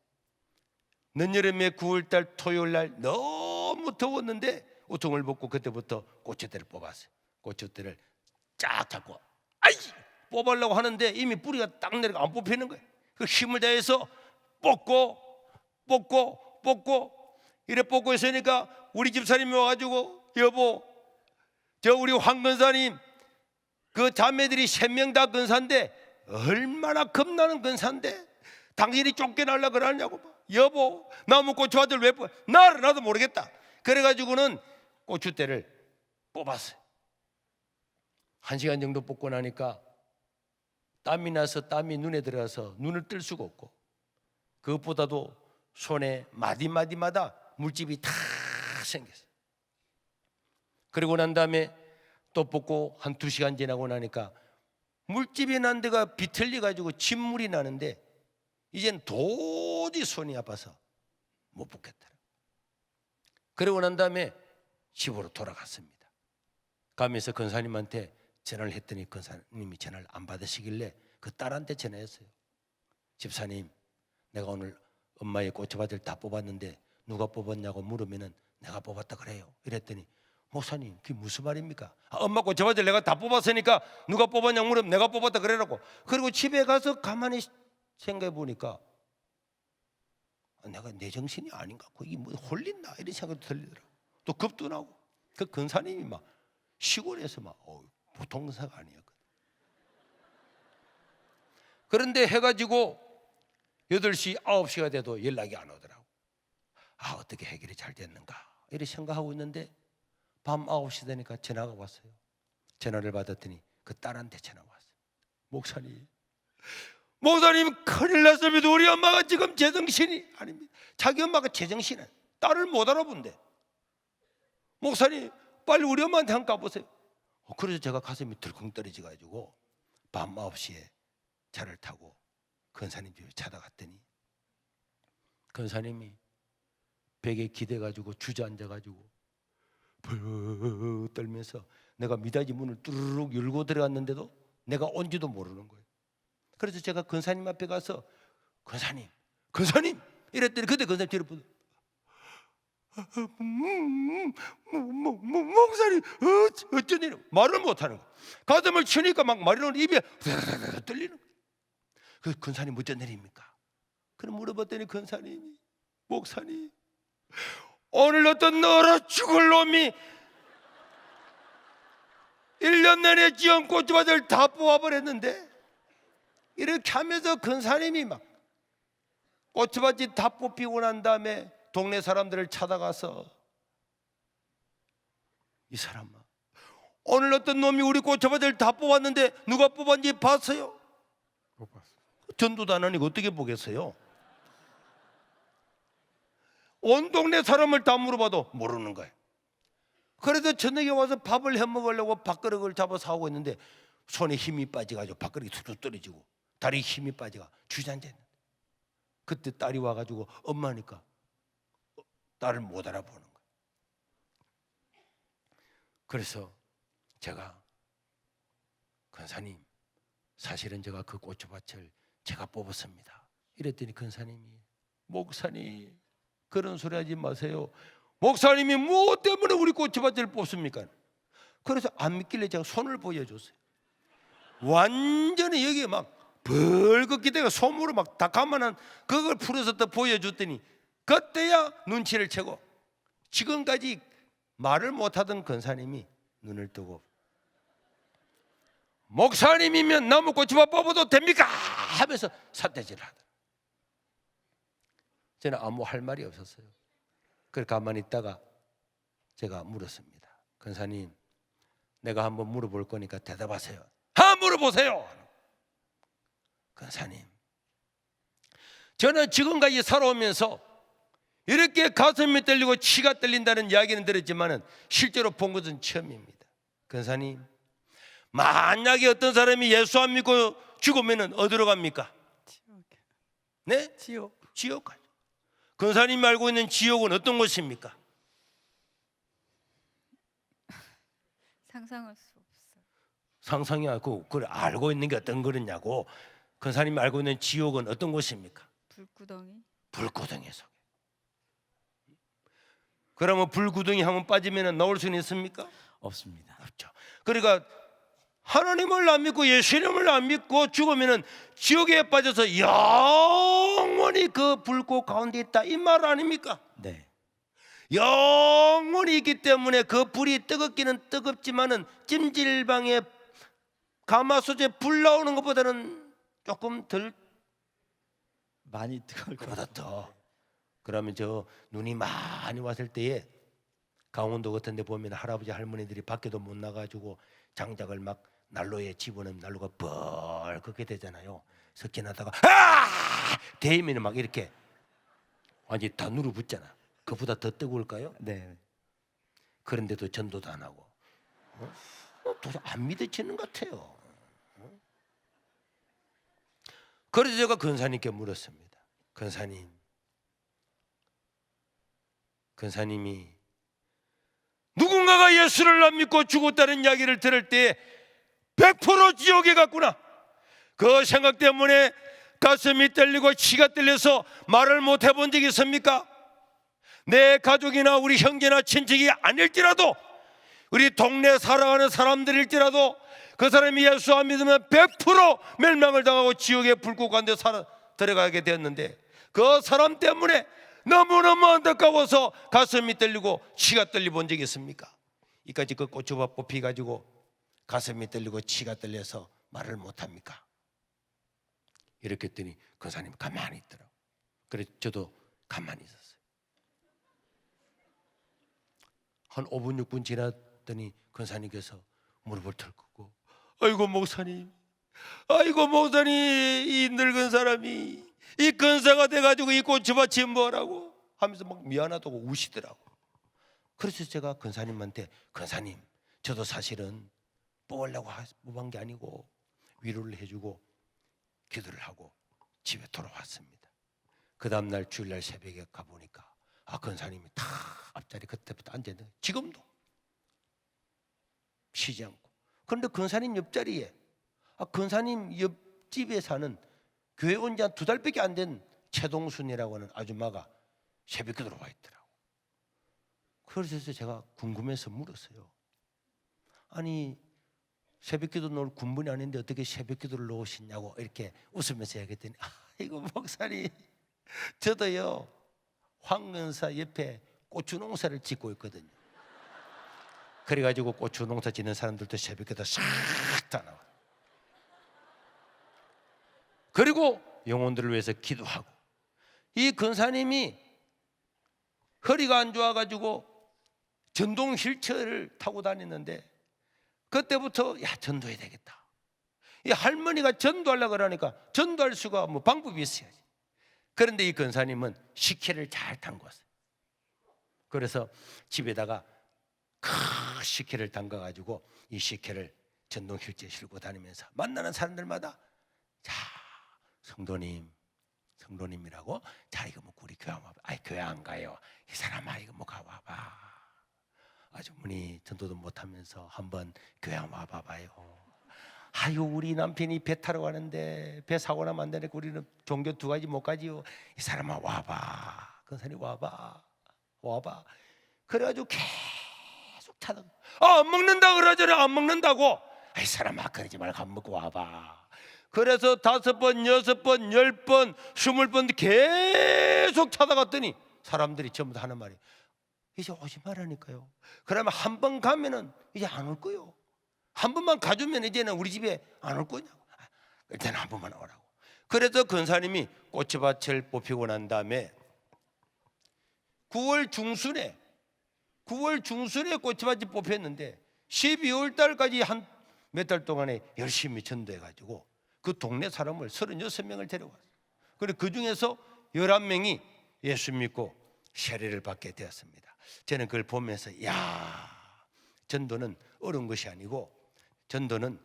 늦여름에 9월달 토요일날 너무 더웠는데 우통을 벗고 그때부터 고추대를 뽑았어요. 고추대를 쫙 잡고 아이 뽑으려고 하는데 이미 뿌리가 딱 내려가 안 뽑히는 거예요. 그 힘을 다해서 뽑고 이래 뽑고 있으니까 우리 집사님이 와가지고 여보 저 우리 황 근사님 그 자매들이 3명 다 근사인데 얼마나 겁나는 근사인데 당신이 쫓겨나려고 그러냐고. 여보 나무 고추밭을 왜 뽑아? 나도 모르겠다. 그래가지고는 고추대를 뽑았어요. 1시간 정도 뽑고 나니까 땀이 나서 땀이 눈에 들어가서 눈을 뜰 수가 없고 그것보다도 손에 마디마디마다 물집이 다 생겼어요. 그리고 난 다음에 또 뽑고 한 2시간 지나고 나니까 물집이 난 데가 비틀려 가지고 진물이 나는데 이젠 도저히 손이 아파서 못 뽑겠더라. 그러고 난 다음에 집으로 돌아갔습니다. 가면서 권사님한테 전화를 했더니 권사님이 전화를 안 받으시길래 그 딸한테 전화했어요. 집사님 내가 오늘 엄마의 고추밭을 다 뽑았는데 누가 뽑았냐고 물으면은 내가 뽑았다 그래요. 이랬더니 목사님 그게 무슨 말입니까? 엄마 고추밭을 내가 다 뽑았으니까 누가 뽑았냐고 물으면 내가 뽑았다 그래라고. 그리고 집에 가서 가만히 생각해 보니까 내가 내 정신이 아닌가, 이게 뭐 홀린다 이런 생각이 들리더라고. 또 겁도 나고. 그 근사님이 막 시골에서 막 보통 근사가 아니었거든. 그런데 해가지고 8시 9시가 돼도 연락이 안 오더라고. 어떻게 해결이 잘 됐는가 이렇게 생각하고 있는데 밤 9시 되니까 전화가 왔어요. 전화를 받았더니 그 딸한테 전화가 왔어요. 목사님 큰일 났습니다. 우리 엄마가 지금 제정신이 아닙니다. 자기 엄마가 제정신은 딸을 못 알아본대. 목사님 빨리 우리 엄마한테 한번 가보세요. 그래서 제가 가슴이 덜컹 떨어져 가지고 밤 9시에 차를 타고 권사님 집에 찾아갔더니 권사님이 벽에 기대가지고 주저앉아가지고 벌 떨면서 내가 미닫이 문을 뚜루룩 열고 들어갔는데도 내가 온지도 모르는 거예요. 그래서 제가 권사님 앞에 가서 권사님 이랬더니 그때 권사님 뒤로 보더니 목사님 어쩐 일이야? 말을 못하는 거야. 가슴을 치니까 막 말이는 입에 떨리는 거야. 그 근사님 어쩐 일입니까? 그럼 물어봤더니 근사님이 목사님 오늘 어떤 얼어 죽을 놈이 1년 내내 지은 꽃밭을 다 뽑아버렸는데 이렇게 하면서 근사님이 막 꽃밭이 다 뽑히고 난 다음에 동네 사람들을 찾아가서 이 사람아 오늘 어떤 놈이 우리 꽃밭을 다 뽑았는데 누가 뽑았는지 봤어요? 못 봤어. 전도도 안 하니까 어떻게 보겠어요? 온 동네 사람을 다 물어봐도 모르는 거예요. 그래서 저녁에 와서 밥을 해 먹으려고 밥그릇을 잡아 사오고 있는데 손에 힘이 빠져가지고 밥그릇이 툭툭 떨어지고 다리에 힘이 빠져가 주저앉았는데 그때 딸이 와가지고 엄마니까 딸을 못 알아보는 거예요. 그래서 제가 근사님 사실은 제가 그 고추밭을 제가 뽑았습니다. 이랬더니 근사님이 목사님 그런 소리 하지 마세요. 목사님이 무엇 때문에 우리 고추밭을 뽑습니까? 그래서 안 믿길래 제가 손을 보여줬어요. 완전히 여기에 막 벌겋게 내가 솜으로 막 다감만한 그걸 풀어서 또 보여줬더니 그때야 눈치를 채고 지금까지 말을 못하던 근사님이 눈을 뜨고 목사님이면 나무 고추밭 뽑아도 됩니까? 하면서 삿대질을 하더라. 저는 아무 할 말이 없었어요. 그래서 가만히 있다가 제가 물었습니다. 근사님 내가 한번 물어볼 거니까 대답하세요. 물어보세요. 근사님 저는 지금까지 살아오면서 이렇게 가슴이 떨리고 치가 떨린다는 이야기는 들었지만 실제로 본 것은 처음입니다. 근사님 만약에 어떤 사람이 예수 안 믿고 죽으면 어디로 갑니까? 지옥. 네? 지옥. 지옥 가죠. 근사님이 알고 있는 지옥은 어떤 곳입니까? 상상할 수 없어요. 상상이 않고 그걸 알고 있는 게 어떤 거냐고. 근사님이 알고 있는 지옥은 어떤 곳입니까? 불구덩이. 불구덩이 속에. 그러면 불구덩이 한번 빠지면 나올 수는 있습니까? 없습니다. 없죠. 그러니까 하나님을 안 믿고 예수님을 안 믿고 죽으면 지옥에 빠져서 영원히 그 불꽃 가운데 있다 이 말 아닙니까? 네. 영원히 있기 때문에 그 불이 뜨겁기는 뜨겁지만은 찜질방에 가마솥에 불 나오는 것보다는 조금 덜 많이 뜨거울 것 그보다 같아요. 더. 그러면 저 눈이 많이 왔을 때에 강원도 같은 데 보면 할아버지 할머니들이 밖에도 못 나가지고 장작을 막 난로에 집어넣으면 난로가 벌겋게 되잖아요. 석진하다가 데이면 막 이렇게 완전히 다 누르붙잖아. 그보다 더 뜨거울까요? 네. 그런데도 전도도 안 하고 도저히 안 믿어지는 것 같아요. 그래서 제가 근사님께 물었습니다. 근사님이 누군가가 예수를 안 믿고 죽었다는 이야기를 들을 때 100% 지옥에 갔구나. 그 생각 때문에 가슴이 떨리고 치가 떨려서 말을 못 해본 적이 있습니까? 내 가족이나 우리 형제나 친척이 아닐지라도 우리 동네 살아가는 사람들일지라도 그 사람이 예수 안 믿으면 100% 멸망을 당하고 지옥의 불꽃 가운데 들어가게 되었는데 그 사람 때문에 너무너무 안타까워서 가슴이 떨리고 치가 떨려 본 적이 있습니까? 이까지 그 고추밭 뽑히 가지고 가슴이 떨리고 치가 떨려서 말을 못합니까? 이렇게 했더니 근사님이 가만히 있더라고요. 그래서 저도 가만히 있었어요. 한 5분 6분 지났더니 근사님께서 무릎을 털고 아이고 목사님 이 늙은 사람이 이 근사가 돼가지고 이 고추밭이 뭐라고 하면서 막 미안하다고 우시더라고. 그래서 제가 근사님한테 근사님 저도 사실은 뽑으려고 뽑은 게 아니고 위로를 해주고 기도를 하고 집에 돌아왔습니다. 그 다음날 주일날 새벽에 가보니까 근사님이 다 앞자리 그때부터 앉아있는 지금도 쉬지 않고. 그런데 근사님 옆자리에 근사님 옆집에 사는 교회 온 지 한 2달밖에 안 된 최동순이라고 하는 아줌마가 새벽에 들어와 있더라고. 그래서 제가 궁금해서 물었어요. 아니 새벽기도 놓을 군분이 아닌데 어떻게 새벽기도를 놓으시냐고 이렇게 웃으면서 얘기했더니 이거 목사님 저도요 황근사 옆에 고추 농사를 짓고 있거든요. 그래가지고 고추 농사 짓는 사람들도 새벽기도 싹 다 나와요. 그리고 영혼들을 위해서 기도하고, 이 근사님이 허리가 안 좋아가지고 전동 휠체어를 타고 다녔는데 그때부터 야 전도해야 되겠다. 이 할머니가 전도하려고 그러니까 전도할 수가 뭐 방법이 있어야지. 그런데 이 근사님은 식혜를 잘 담궜어요. 그래서 집에다가 큰 식혜를 담가가지고 이 식혜를 전동 휠체어에 싣고 다니면서 만나는 사람들마다 자 성도님이라고 자 이거 뭐 우리 교회 와봐. 아이 교회 안 가요. 이 사람아 이거 뭐 가봐봐. 아주머니 전도도 못하면서 한번 교회 와봐봐요. 아유 우리 남편이 배 타러 가는데 배 사고 나면 안 되니까 우리는 종교 2가지 못 가지요. 이 사람아 와봐. 그 사람이 와봐. 그래가지고 계속 찾아. 안 먹는다 그러잖아. 안 먹는다고. 이 사람아 그러지 말고 안 먹고 와봐. 그래서 5번, 6번, 10번, 20번 계속 찾아갔더니 사람들이 전부 다 하는 말이 이제 오지 말라니까요. 그러면 한 번 가면은 이제 안 올 거요. 한 번만 가주면 이제는 우리 집에 안 올 거냐고. 일단 한 번만 오라고. 그래서 근사님이 꽃밭을 뽑히고 난 다음에 9월 중순에 꽃밭이 뽑혔는데 12월 달까지 한 몇 달 동안에 열심히 전도해가지고 그 동네 사람을 36명을 데려왔어요. 그리고 그 중에서 11명이 예수 믿고 세례를 받게 되었습니다. 저는 그걸 보면서 야 전도는 어려운 것이 아니고 전도는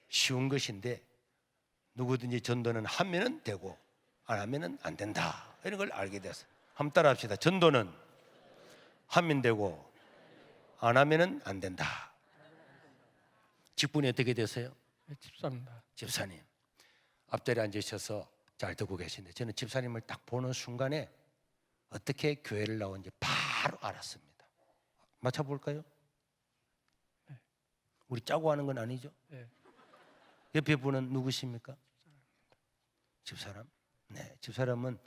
쉬운 것인데 누구든지 전도는 하면은 되고 안 하면은 안 된다 이런 걸 알게 됐어요. 한번 따라 합시다. 전도는 하면 되고 안 하면은 안 된다. 직분이 어떻게 되세요? 집사입니다. 집사님 앞자리에 앉으셔서 잘 듣고 계신데 저는 집사님을 딱 보는 순간에 어떻게 교회를 나온지 바로 알았습니다. 맞춰볼까요? 네. 우리 짜고 하는 건 아니죠? 네. 옆에 분은 누구십니까? 집사람? 네, 집사람은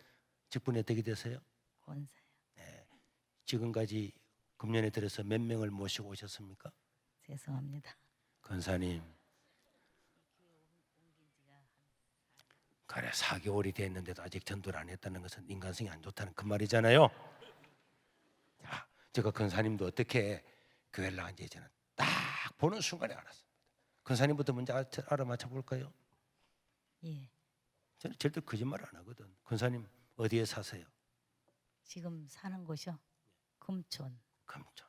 직분이 어떻게 되세요? 권사요. 지금까지 금년에 들어서 몇 명을 모시고 오셨습니까? 죄송합니다. 권사님 그래 4개월이 됐는데도 아직 전도를 안 했다는 것은 인간성이 안 좋다는 그 말이잖아요. 자, 제가 권사님도 어떻게 교회를 나온지 저는 딱 보는 순간에 알았습니다. 권사님부터 먼저 알아맞혀 볼까요? 예. 저는 절대 거짓말 안 하거든. 권사님 어디에 사세요? 지금 사는 곳이요. 금촌. 금촌.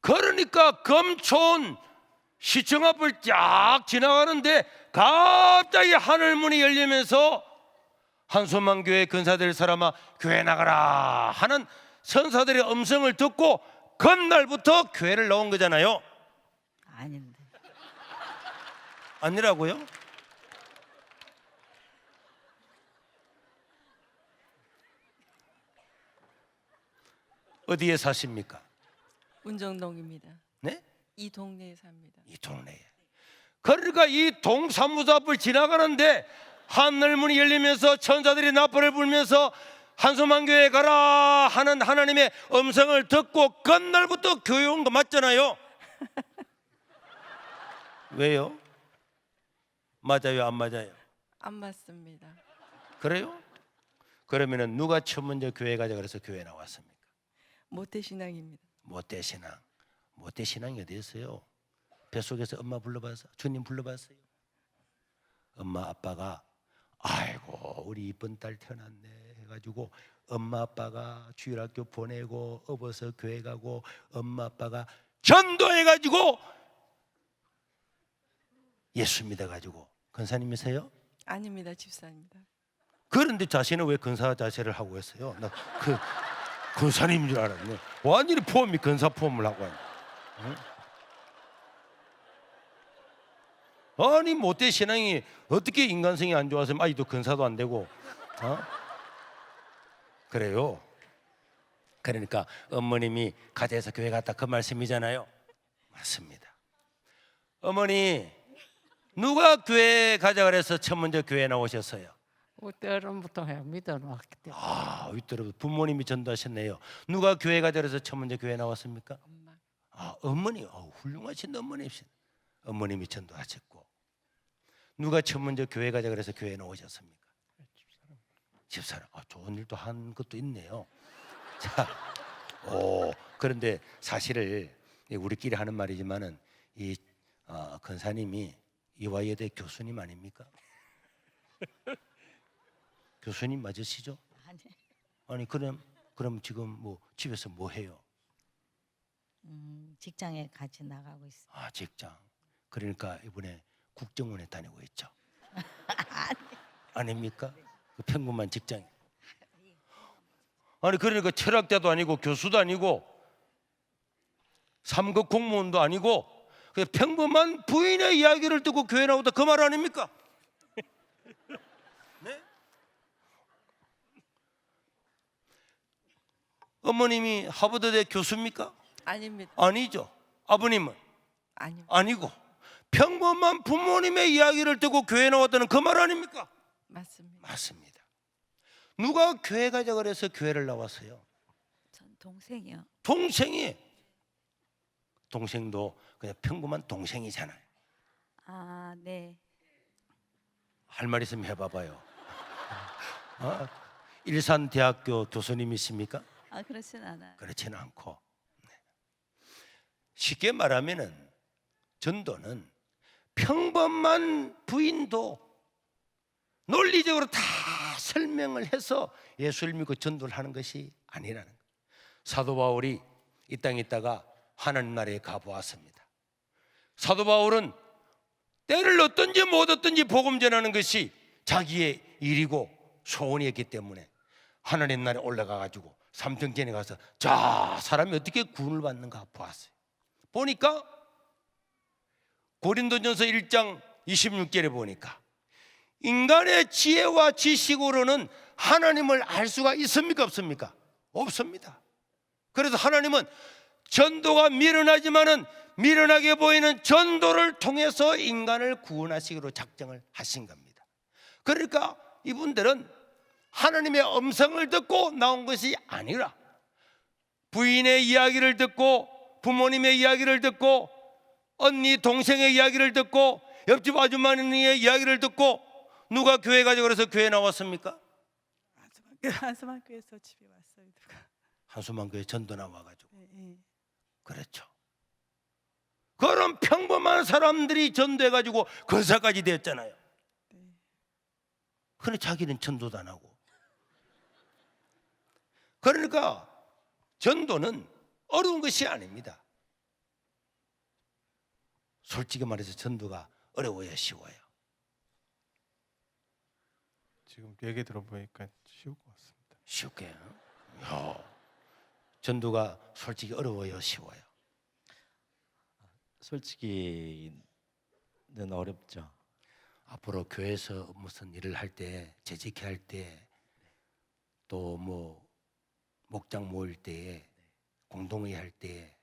그러니까 금촌 시청 앞을 쫙 지나가는데 갑자기 하늘문이 열리면서 한소망교회 근사될 사람아 교회 나가라 하는 선사들의 음성을 듣고 그날부터 교회를 나온 거잖아요. 아닌데. 아니라고요? 어디에 사십니까? 운정동입니다. 네? 이 동네에 삽니다. 이 동네에. 그러니까 이 동사무소 앞을 지나가는데 하늘문이 열리면서 천사들이 나팔을 불면서 한소망교회 가라 하는 하나님의 음성을 듣고 그날부터 교회 온 거 맞잖아요. 왜요? 맞아요, 안 맞아요? 안 맞습니다. 그래요? 그러면은 누가 처음 먼저 교회 가자 그래서 교회 나왔습니까? 모태신앙입니다. 모태신앙. 모태신앙이 어디 있어요? 뱃속에서 엄마 불러봤어? 주님 불러봤어요? 엄마 아빠가 아이고 우리 이쁜 딸 태어났네 해가지고 엄마 아빠가 주일학교 보내고 업어서 교회 가고 엄마 아빠가 전도해가지고 예수 믿어가지고 근사님이세요? 아닙니다. 집사입니다. 그런데 자신은 왜 근사 자세를 하고 있어요? 나 그 근사님인 줄 알았네. 완전히 포함이 근사 포함을 하고 있네. 응? 아니 못된 신앙이 어떻게 인간성이 안 좋아서 아이도 근사도 안 되고 그래요. 그러니까 어머님이 가정에서 교회 갔다 그 말씀이잖아요. 맞습니다. 어머니 누가 교회 가자 그래서 처음 먼저 교회 나오셨어요? 때름부터 해 믿어놓았기 때문에. 아, 윗도로 부모님이 전도하셨네요. 누가 교회 가자 그래서 처음 먼저 교회 나왔습니까? 엄마. 아, 어머니. 훌륭하신 어머님이신. 어머님이 전도하셨고. 누가 처음 먼저 교회 가자 그래서 교회 나오셨습니까? 집사람. 아, 좋은 일도 한 것도 있네요. 자, 그런데 사실을 우리끼리 하는 말이지만은 이 근사님이 이화여대 교수님 아닙니까? 교수님 맞으시죠? 아니, 아니 그럼 지금 뭐 집에서 뭐 해요? 직장에 같이 나가고 있어요. 아, 직장. 그러니까 이번에 국정원에 다니고 있죠. 아닙니까? 그 평범한 직장. 아니 그러니까 철학자도 아니고 교수도 아니고 3급 공무원도 아니고 그냥 평범한 부인의 이야기를 듣고 교회 나오다 그 말 아닙니까? 네? 어머님이 하버드대 교수입니까? 아닙니다. 아니죠. 아버님은 아닙니다. 아니고 평범한 부모님의 이야기를 듣고 교회 나왔다는 그 말 아닙니까? 맞습니다. 맞습니다. 누가 교회 가자 그래서 교회를 나왔어요? 전 동생이요. 동생이. 동생도 그냥 평범한 동생이잖아요. 아, 네. 할 말 있으면 해봐봐요. 일산대학교 교수님이십니까? 아, 그렇진 않아요. 그렇지는 않고. 네. 쉽게 말하면은 전도는 평범한 부인도 논리적으로 다 설명을 해서 예수를 믿고 전도를 하는 것이 아니라는 거예요. 사도 바울이 이 땅에 있다가 하나님 나라에 가보았습니다. 사도 바울은 때를 얻든지 못 얻든지 복음 전하는 것이 자기의 일이고 소원이었기 때문에 하나님 나라에 올라가 가지고 삼층전에 가서 자 사람이 어떻게 구원을 받는가 보았어요. 보니까 고린도전서 1장 26절에 보니까 인간의 지혜와 지식으로는 하나님을 알 수가 있습니까 없습니까? 없습니다. 그래서 하나님은 전도가 미련하지만은 미련하게 보이는 전도를 통해서 인간을 구원하시기로 작정을 하신 겁니다. 그러니까 이분들은 하나님의 음성을 듣고 나온 것이 아니라 부인의 이야기를 듣고 부모님의 이야기를 듣고 언니 동생의 이야기를 듣고 옆집 아주머니의 이야기를 듣고 누가 교회 가자 그래서 교회 나왔습니까? 한수만교에서 집에 왔어요. 누가? 한수만교회 전도 나와가지고. 예, 예. 그렇죠. 그런 평범한 사람들이 전도해가지고 권사까지 되었잖아요. 네. 그런데 자기는 전도도 안 하고. 그러니까 전도는 어려운 것이 아닙니다. 솔직히 말해서 전도가 어려워요, 쉬워요? 지금 얘기 들어보니까 쉬울 것 같습니다. 쉽게. 전도가 솔직히 어려워요, 쉬워요? 솔직히는 어렵죠. 앞으로 교회에서 무슨 일을 할 때, 재직회 할 때, 또 뭐 목장 모일 때, 공동회의 할 때,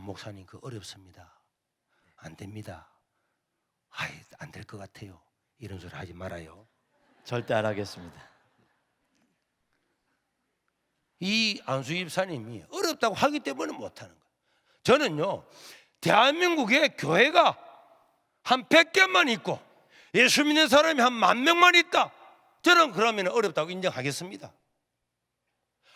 목사님 그 어렵습니다. 안 됩니다. 안 될 것 같아요. 이런 소리 하지 말아요. 절대 안 하겠습니다. 이 안수 집사님이 어렵다고 하기 때문에 못하는 거예요. 저는요, 대한민국에 교회가 한 100개만 있고 예수 믿는 사람이 한 10,000명만 있다. 저는 그러면 어렵다고 인정하겠습니다.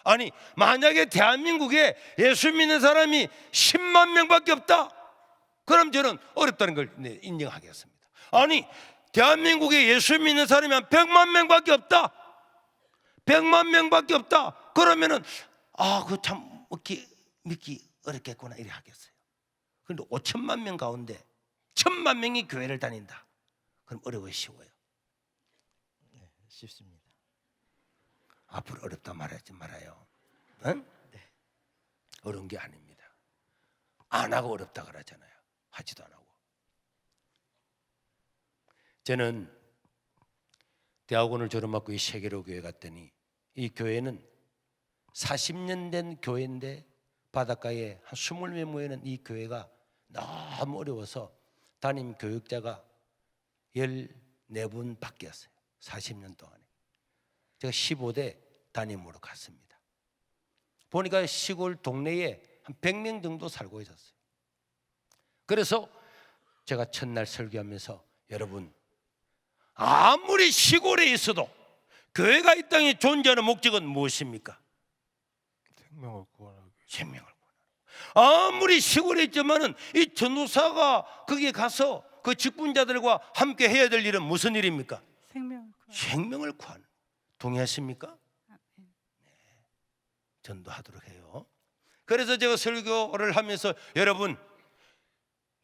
아니, 만약에 대한민국에 예수 믿는 사람이 10만 명밖에 없다. 그럼 저는 어렵다는 걸 인정하겠습니다. 아니, 대한민국에 예수 믿는 사람이 한 100만 명밖에 없다. 100만 명밖에 없다. 그러면은 그거 참 믿기 어렵겠구나 이렇게 하겠어요. 그런데 5천만 명 가운데 1,000만 명이 교회를 다닌다. 그럼 어려워요, 쉬워요? 네, 쉽습니다. 앞으로 어렵다 말하지 말아요. 응? 네. 어려운 게 아닙니다. 안 하고 어렵다 그러잖아요. 하지도 안 하고. 저는 대학원을 졸업하고 이 세계로 교회 갔더니 이 교회는 40년 된 교회인데 바닷가에 한 20명 모이는 이 교회가 너무 어려워서 담임 교육자가 14분 바뀌었어요. 40년 동안에. 제가 15대 담임으로 갔습니다. 보니까 시골 동네에 한 100명 정도 살고 있었어요. 그래서 제가 첫날 설교하면서 여러분, 아무리 시골에 있어도 교회가 이 땅에 존재하는 목적은 무엇입니까? 생명을 구원하기 위해. 생명을 구원하는. 아무리 시골에 있지만은 이 전도사가 거기에 가서 그 직분자들과 함께 해야 될 일은 무슨 일입니까? 생명을 구하는 생명을 구하는. 동의하십니까? 네. 전도하도록 해요. 그래서 제가 설교를 하면서 여러분,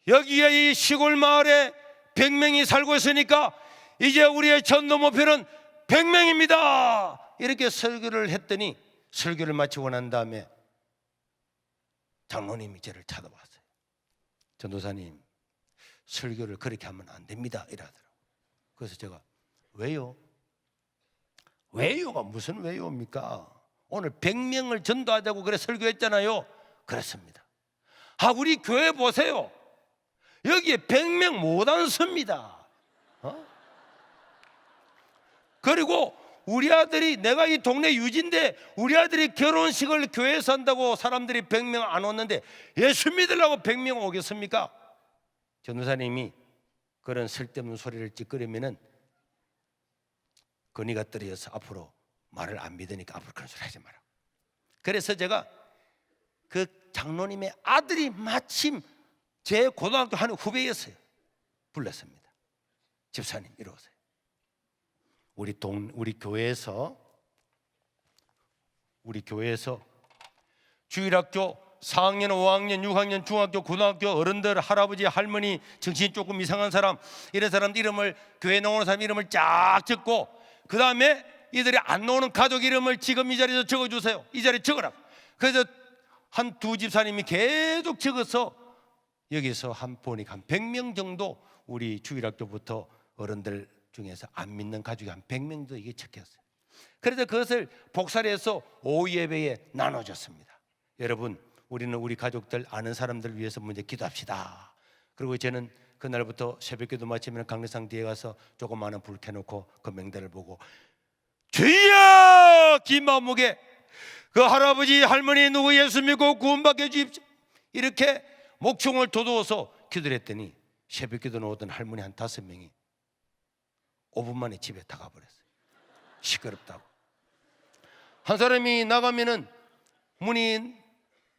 여기에 이 시골 마을에 100명이 살고 있으니까 이제 우리의 전도 목표는 100명입니다. 이렇게 설교를 했더니 설교를 마치고 난 다음에 장로님이 저를 찾아왔어요. 전도사님, 설교를 그렇게 하면 안 됩니다 이러더라고요. 그래서 제가 왜요? 왜요가 무슨 왜요입니까? 오늘 100명을 전도하자고 그래 설교했잖아요. 그렇습니다. 우리 교회 보세요. 여기에 100명 못 앉습니다. 그리고 우리 아들이, 내가 이 동네 유지인데 우리 아들이 결혼식을 교회에서 한다고 사람들이 100명 안 왔는데 예수 믿으려고 100명 오겠습니까? 전도사님이 그런 쓸데없는 소리를 찌끄리면은 건의가 떨어져서 앞으로 말을 안 믿으니까 앞으로 그런 소리 하지 마라. 그래서 제가 그 장로님의 아들이 마침 제 고등학교 한 후배였어요. 불렀습니다. 집사님 이리 오세요. 우리 교회에서 주일학교 4학년, 5학년, 6학년, 중학교, 고등학교 어른들, 할아버지, 할머니, 정신이 조금 이상한 사람, 이런 사람들 이름을, 교회 나오는 사람 이름을 쫙 적고, 그 다음에 이들이 안 나오는 가족 이름을 지금 이 자리에서 적어주세요. 이 자리에 적으라. 그래서 한 두 집사님이 계속 적어서 여기서 보니까 한 100명 정도 우리 주일학교부터 어른들 중에서 안 믿는 가족이 한 100명 정도 이게 적혔어요. 그래서 그것을 복사해서 오후 예배에 나눠줬습니다. 여러분, 우리는 우리 가족들, 아는 사람들 위해서 먼저 기도합시다. 그리고 저는 그날부터 새벽기도 마치면 강례상 뒤에 가서 조그마한 불 켜놓고 그 명단을 보고 주여 긴 마음먹에 그 할아버지 할머니 누구 예수 믿고 구원받게 해주십시오. 이렇게 목청을 돋워서 기도를 했더니 새벽기도 나오던 할머니 한 5명이 5분 만에 집에 다 가버렸어요. 시끄럽다고. 한 사람이 나가면은 문이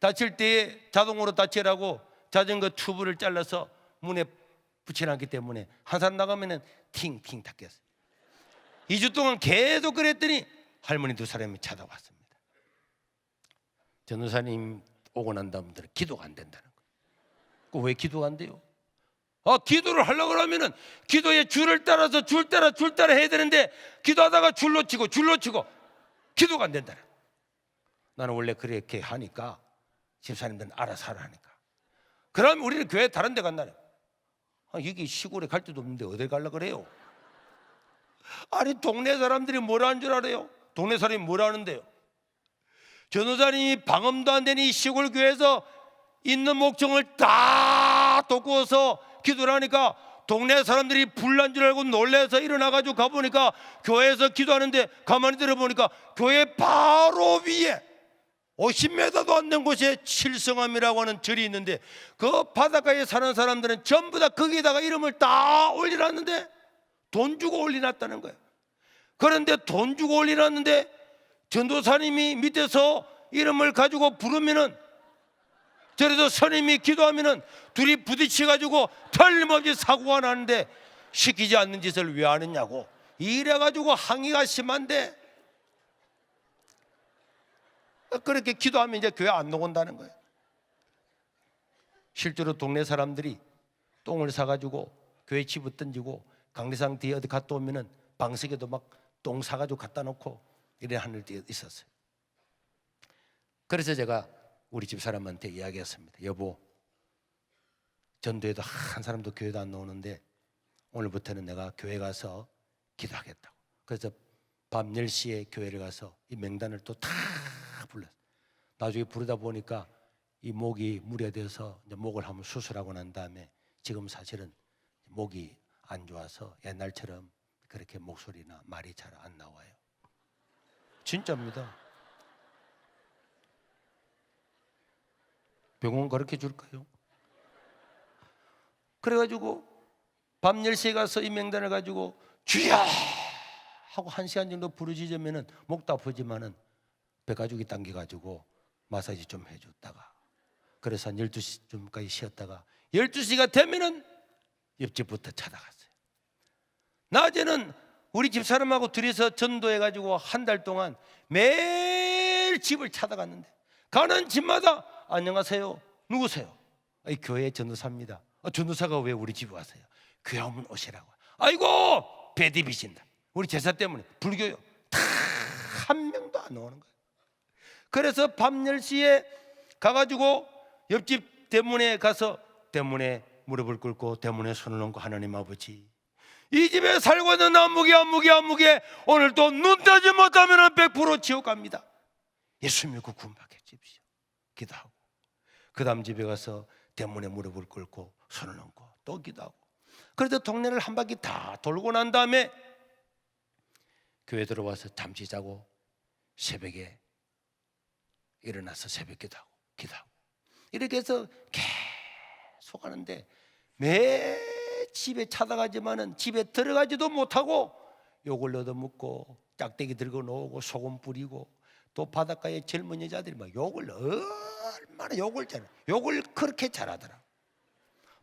닫힐 때에 자동으로 닫히라고 자전거 튜브를 잘라서 문에 붙여놨기 때문에 한 사람 나가면은 팅팅 닫혔어요. 2주 동안 계속 그랬더니 할머니 2사람이 찾아왔습니다. 전도사님 오고 난 다음부터는 기도가 안 된다는 거예요. 왜 기도가 안 돼요? 기도를 하려고 하면은 기도의 줄을 따라서 줄 따라 해야 되는데 기도하다가 줄로 치고 기도가 안 된다. 나는 원래 그렇게 하니까 집사님들은 알아서 하라니까. 그럼 우리는 교회 다른 데 간다네. 여기 시골에 갈 데도 없는데 어딜 가려고 그래요? 아니 동네 사람들이 뭐라는 줄 알아요? 동네 사람이 뭐라는데요? 전도사님이 방음도 안 되는 이 시골 교회에서 있는 목청을 다 돋구어서 기도를 하니까 동네 사람들이 불난 줄 알고 놀라서 일어나가지고 가보니까 교회에서 기도하는데 가만히 들어보니까 교회 바로 위에 50m도 안 된 곳에 칠성암이라고 하는 절이 있는데 그 바닷가에 사는 사람들은 전부 다 거기에다가 이름을 다 올려놨는데 돈 주고 올려놨다는 거예요. 그런데 돈 주고 올려놨는데 전도사님이 밑에서 이름을 가지고 부르면은 저래서 스님이 기도하면은 둘이 부딪혀가지고 틀림없이 사고가 나는데 시키지 않는 짓을 왜 하느냐고 이래가지고 항의가 심한데 그렇게 기도하면 이제 교회 안 나온다는 거예요. 실제로 동네 사람들이 똥을 사가지고 교회 집어 던지고 강례상 뒤에 어디 갔다 오면은 방석에도 막 똥 사가지고 갖다 놓고 이래 하는 데 있었어요. 그래서 제가 우리 집 사람한테 이야기했습니다. 여보, 전도에도 한 사람도 교회도 안 나오는데 오늘부터는 내가 교회 가서 기도하겠다고. 그래서 밤 10시에 교회를 가서 이 명단을 또 다 불렀어요. 나중에 부르다 보니까 이 목이 무뎌져서 이제 목을 한번 수술하고 난 다음에 지금 사실은 목이 안 좋아서 옛날처럼 그렇게 목소리나 말이 잘 안 나와요. 진짜입니다. 병원 그렇게 줄까요? 그래가지고 밤 10시에 가서 이 명단을 가지고 주여 하고 1시간 정도 부르짖으면은 목도 아프지만은 배가죽이 당겨가지고 마사지 좀 해줬다가 그래서 한 12시쯤까지 쉬었다가 12시가 되면은 옆집부터 찾아갔어요. 낮에는 우리 집사람하고 둘이서 전도해가지고 한 달 동안 매일 집을 찾아갔는데 가는 집마다 안녕하세요. 누구세요? 이 교회 전도사입니다. 전도사가 왜 우리 집에 왔어요? 교회 오면 오시라고. 아이고 배디 비신다. 우리 제사 때문에 불교요. 다 한 명도 안 오는 거예요. 그래서 밤 10시에 가가지고 옆집 대문에 가서 대문에 무릎을 꿇고 대문에 손을 얹고 하나님 아버지 이 집에 살고 있는 안무개 오늘도 눈 뜨지 못하면 100% 지옥 갑니다. 예수 믿고 구원받게 해주십시오. 기도하고 그 다음 집에 가서 대문에 무릎을 꿇고 손을 얹고 또 기도하고 그래서 동네를 한 바퀴 다 돌고 난 다음에 교회 들어와서 잠시 자고 새벽에 일어나서 새벽 기도하고 이렇게 해서 계속 하는데 매 집에 찾아가지만은 집에 들어가지도 못하고 욕을 얻어먹고 짝대기 들고 놓고 소금 뿌리고 또 바닷가에 젊은 여자들이 막 욕을 얼마나 욕을 그렇게 잘하더라.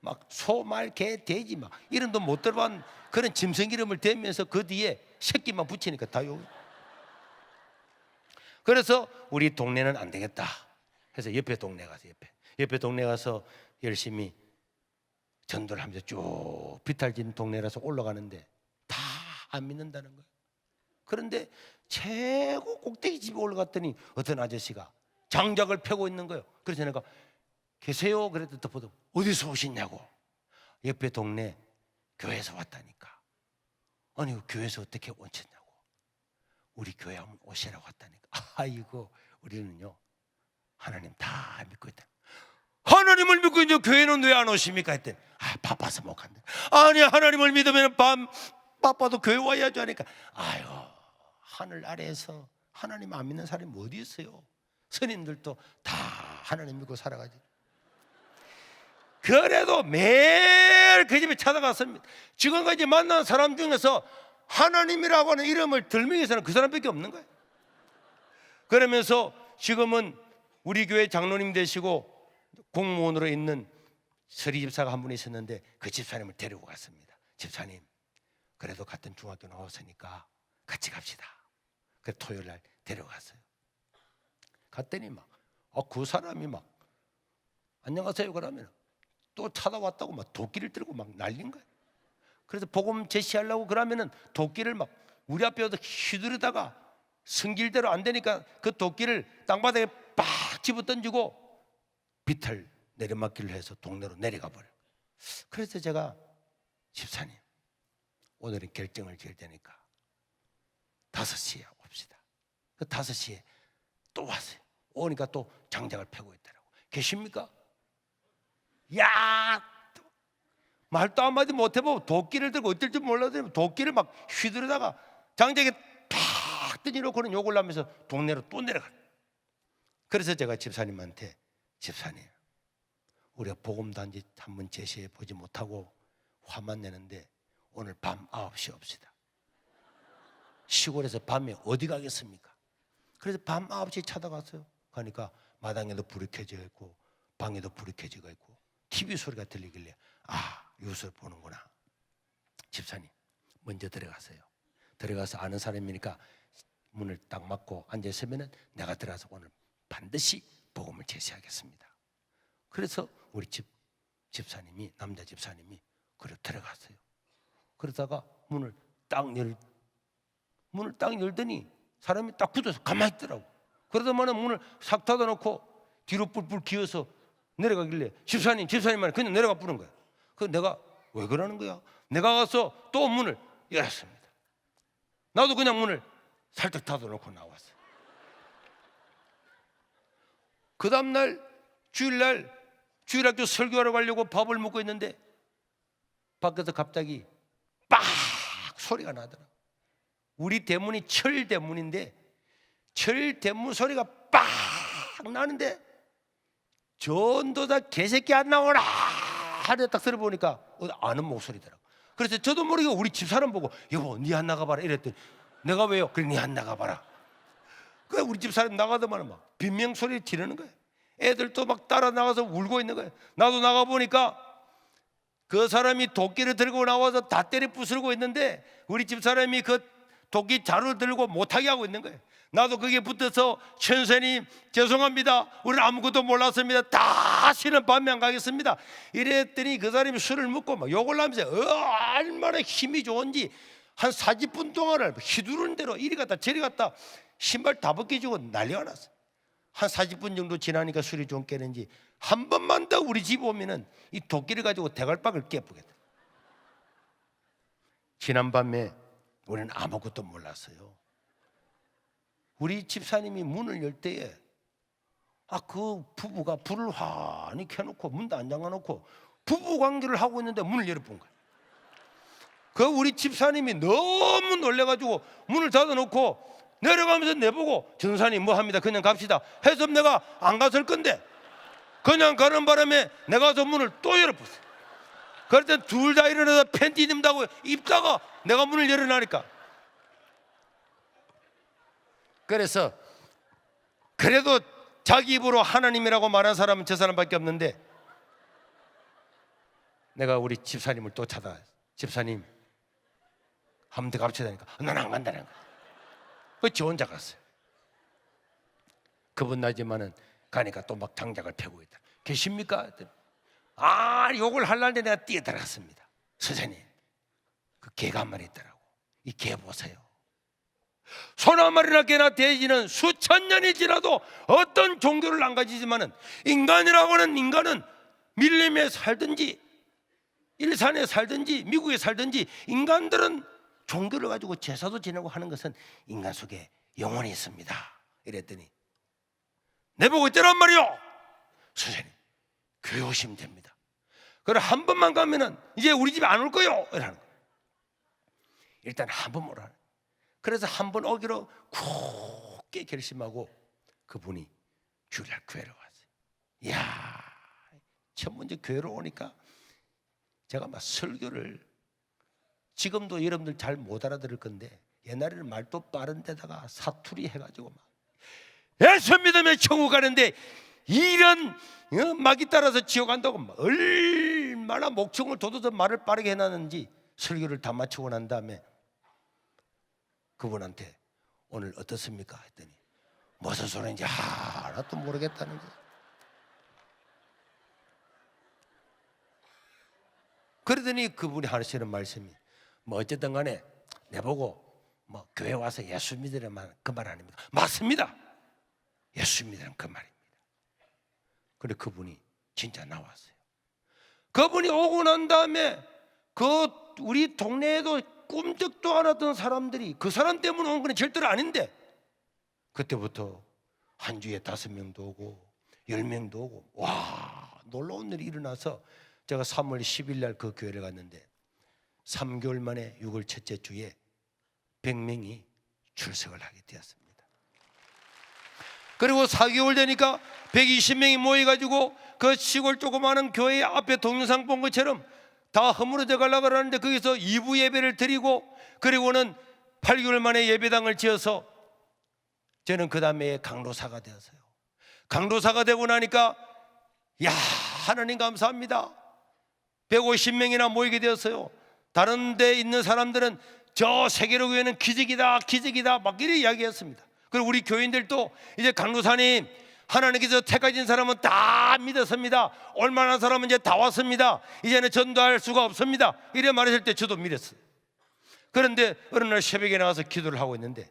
막 소, 말, 개, 돼지 막 이름도 못 들어본 그런 짐승 이름을 대면서 그 뒤에 새끼만 붙이니까 다 욕. 그래서 우리 동네는 안 되겠다 해서 옆에 동네 가서 옆에 동네 가서 열심히 전도를 하면서 쭉 비탈진 동네라서 올라가는데 다 안 믿는다는 거예요. 그런데 최고 꼭대기 집에 올라갔더니 어떤 아저씨가 장작을 펴고 있는 거예요. 그래서 내가 계세요? 그랬더니 덮어도 어디서 오셨냐고. 옆에 동네 교회에서 왔다니까. 아니 교회에서 어떻게 오셨냐고. 우리 교회 한번 오시라고 왔다니까. 아이고 우리는요 하나님 다 믿고 있다. 하나님을 믿고 이제 교회는 왜 안 오십니까? 했더니 바빠서 못 간다. 아니 하나님을 믿으면 바빠도 교회 와야죠 하니까 아유 하늘 아래에서 하나님 안 믿는 사람이 어디 있어요? 선인들도 다 하나님 믿고 살아가지. 그래도 매일 그 집에 찾아갔습니다. 지금까지 만난 사람 중에서 하나님이라고 하는 이름을 들명해서는 그 사람밖에 없는 거예요. 그러면서 지금은 우리 교회 장로님 되시고 공무원으로 있는 서리 집사가 한 분 있었는데 그 집사님을 데리고 갔습니다. 집사님 그래도 같은 중학교 나왔으니까 같이 갑시다. 그래서 토요일 날 데려갔어요. 갔더니 막 그 사람이 막 안녕하세요 그러면 또 찾아왔다고 막 도끼를 들고 막 날린 거예요. 그래서 복음 제시하려고 그러면은 도끼를 막 우리 앞에서 휘두르다가 성길대로 안 되니까 그 도끼를 땅바닥에 빡 집어 던지고 비탈 내리막길을 해서 동네로 내려가 버려요. 그래서 제가 집사님 오늘은 결정을 지을 테니까 5시에 옵시다. 그 5시에 또 왔어요. 오니까 또 장작을 펴고 있더라고. 계십니까? 야 말도 한마디 못해보고 도끼를 들고 어떨 줄 몰라도 도끼를 막 휘두르다가 장작에 팍 던져놓고는 욕을 하면서 동네로 또 내려가. 그래서 제가 집사님한테 집사님 우리가 복음단지 한번 제시해 보지 못하고 화만 내는데 오늘 밤 9시 옵시다. 시골에서 밤에 어디 가겠습니까? 그래서 밤 9시에 찾아갔어요. 가니까 마당에도 불이 켜져 있고 방에도 불이 켜져 있고 TV 소리가 들리길래 이웃을 보는구나. 집사님 먼저 들어가세요. 들어가서 아는 사람이니까 문을 딱 막고 앉아있으면 내가 들어가서 오늘 반드시 복음을 제시하겠습니다. 그래서 우리 집사님이 남자 집사님이 그래 들어갔어요. 그러다가 문을 딱 열더니 사람이 딱 붙어서 가만히 있더라고. 그러더만은 문을 싹 닫아놓고 뒤로 뿔뿔 기어서 내려가길래 집사님만 그냥 내려가 부른 거야. 그래서 내가 왜 그러는 거야? 내가 가서 또 문을 열었습니다. 나도 그냥 문을 살짝 닫아놓고 나왔어요. 그 다음날 주일학교 설교하러 가려고 밥을 먹고 있는데 밖에서 갑자기 빡 소리가 나더라. 우리 대문이 철 대문인데 철 대문 소리가 빡 나는데 전도사 개새끼 안 나오라 하는데 딱 들어보니까 아는 목소리더라고. 그래서 저도 모르게 우리 집사람 보고 여보 니 안 나가봐라 이랬더니 내가 왜요? 그래 니 안 나가봐라. 그 우리 집사람 나가더만 막 빈명소리 지르는 거예요. 애들도 막 따라 나가서 울고 있는 거예요. 나도 나가보니까 그 사람이 도끼를 들고 나와서 다 때려 부수고 있는데 우리 집사람이 그 도끼 자루를 들고 못하게 하고 있는 거예요. 나도 거기에 붙어서 천사님 죄송합니다. 우리는 아무것도 몰랐습니다. 다시는 밤에 안 가겠습니다. 이랬더니 그 사람이 술을 먹고 막 욕을 하면서 얼마나 힘이 좋은지 한 40분 동안을 휘두르는 대로 이리 갔다 저리 갔다 신발 다 벗겨주고 난리가 났어요. 한 40분 정도 지나니까 술이 좀 깨는지 한 번만 더 우리 집 오면은 이 도끼를 가지고 대갈박을 깨부겠다. 지난밤에 우리는 아무것도 몰랐어요. 우리 집사님이 문을 열 때에 그 부부가 불을 환히 켜놓고 문도 안 잠가놓고 부부 관계를 하고 있는데 문을 열어본 거예요. 그 우리 집사님이 너무 놀래가지고 문을 닫아놓고 내려가면서 내보고 전사님 뭐 합니다 그냥 갑시다 해서 내가 안 갔을 건데 그냥 가는 바람에 내가 가서 문을 또 열어봤어요. 그럴 땐 둘 다 일어나서 팬티 입는다고 입다가 내가 문을 열어놔니까 그래서 그래도 자기 입으로 하나님이라고 말한 사람은 저 사람밖에 없는데 내가 우리 집사님을 또 찾아 집사님 한 번 더 갑시다니까 난 안 간다는 거야. 저 혼자 갔어요. 그분 나지만은 가니까 또 막 장작을 펴고 있다. 계십니까? 욕을 하려는데 내가 뛰어들어갔습니다. 선생님 그 개가 한 마리 있더라고. 이 개 보세요. 소나 말이나 개나 돼지는 수천 년이 지나도 어떤 종교를 안 가지지만은 인간이라고는 인간은 밀림에 살든지 일산에 살든지 미국에 살든지 인간들은 종교를 가지고 제사도 지내고 하는 것은 인간 속에 영혼이 있습니다. 이랬더니 내보고 있더란 말이요. 선생님 교회 오시면 됩니다. 그래 한 번만 가면은 이제 우리 집에 안 올 거요. 이러는 거예요. 일단 한 번 오라. 그래서 한 번 오기로 굳게 결심하고 그분이 주일날 교회로 왔어요. 이야, 첫 번째 교회로 오니까 제가 막 설교를 지금도 여러분들 잘 못 알아들을 건데 옛날에는 말도 빠른 데다가 사투리 해가지고 막 예수 믿으면 천국 가는데 이런 막이 따라서 지옥 간다고 막 얼마나 목청을 돋워서 말을 빠르게 해놨는지 설교를 다 마치고 난 다음에 그분한테 오늘 어떻습니까? 했더니 무슨 소리인지 하나도 모르겠다는 거예요. 그러더니 그분이 하시는 말씀이 뭐 어쨌든 간에 내보고 뭐 교회 와서 예수 믿으려면 그 말 아닙니까? 맞습니다. 예수 믿으면 그 말입니다. 그래 그분이 진짜 나왔어요. 그분이 오고 난 다음에 그 우리 동네에도 꿈쩍도 안 하던 사람들이 그 사람 때문에 온 건 절대로 아닌데 그때부터 한 주에 5명도 오고 10명도 오고 와 놀라운 일이 일어나서 제가 3월 10일 날 그 교회를 갔는데 3개월 만에 6월 첫째 주에 100명이 출석을 하게 되었습니다. 그리고 4개월 되니까 120명이 모여가지고 그 시골 조그마한 교회 앞에 동영상 본 것처럼 다 허물어져 가려고 하는데 거기서 2부 예배를 드리고 그리고는 8개월 만에 예배당을 지어서 저는 그 다음에 강로사가 되었어요. 강로사가 되고 나니까 야 하나님 감사합니다. 150명이나 모이게 되었어요. 다른 데 있는 사람들은 저 세계로 교회는 기적이다 기적이다 막 이렇게 이야기했습니다. 그리고 우리 교인들도 이제 강로사님 하나님께서 택하신 사람은 다 믿었습니다. 올만한 사람은 이제 다 왔습니다. 이제는 전도할 수가 없습니다. 이래 말했을 때 저도 믿었어요. 그런데 어느 날 새벽에 나가서 기도를 하고 있는데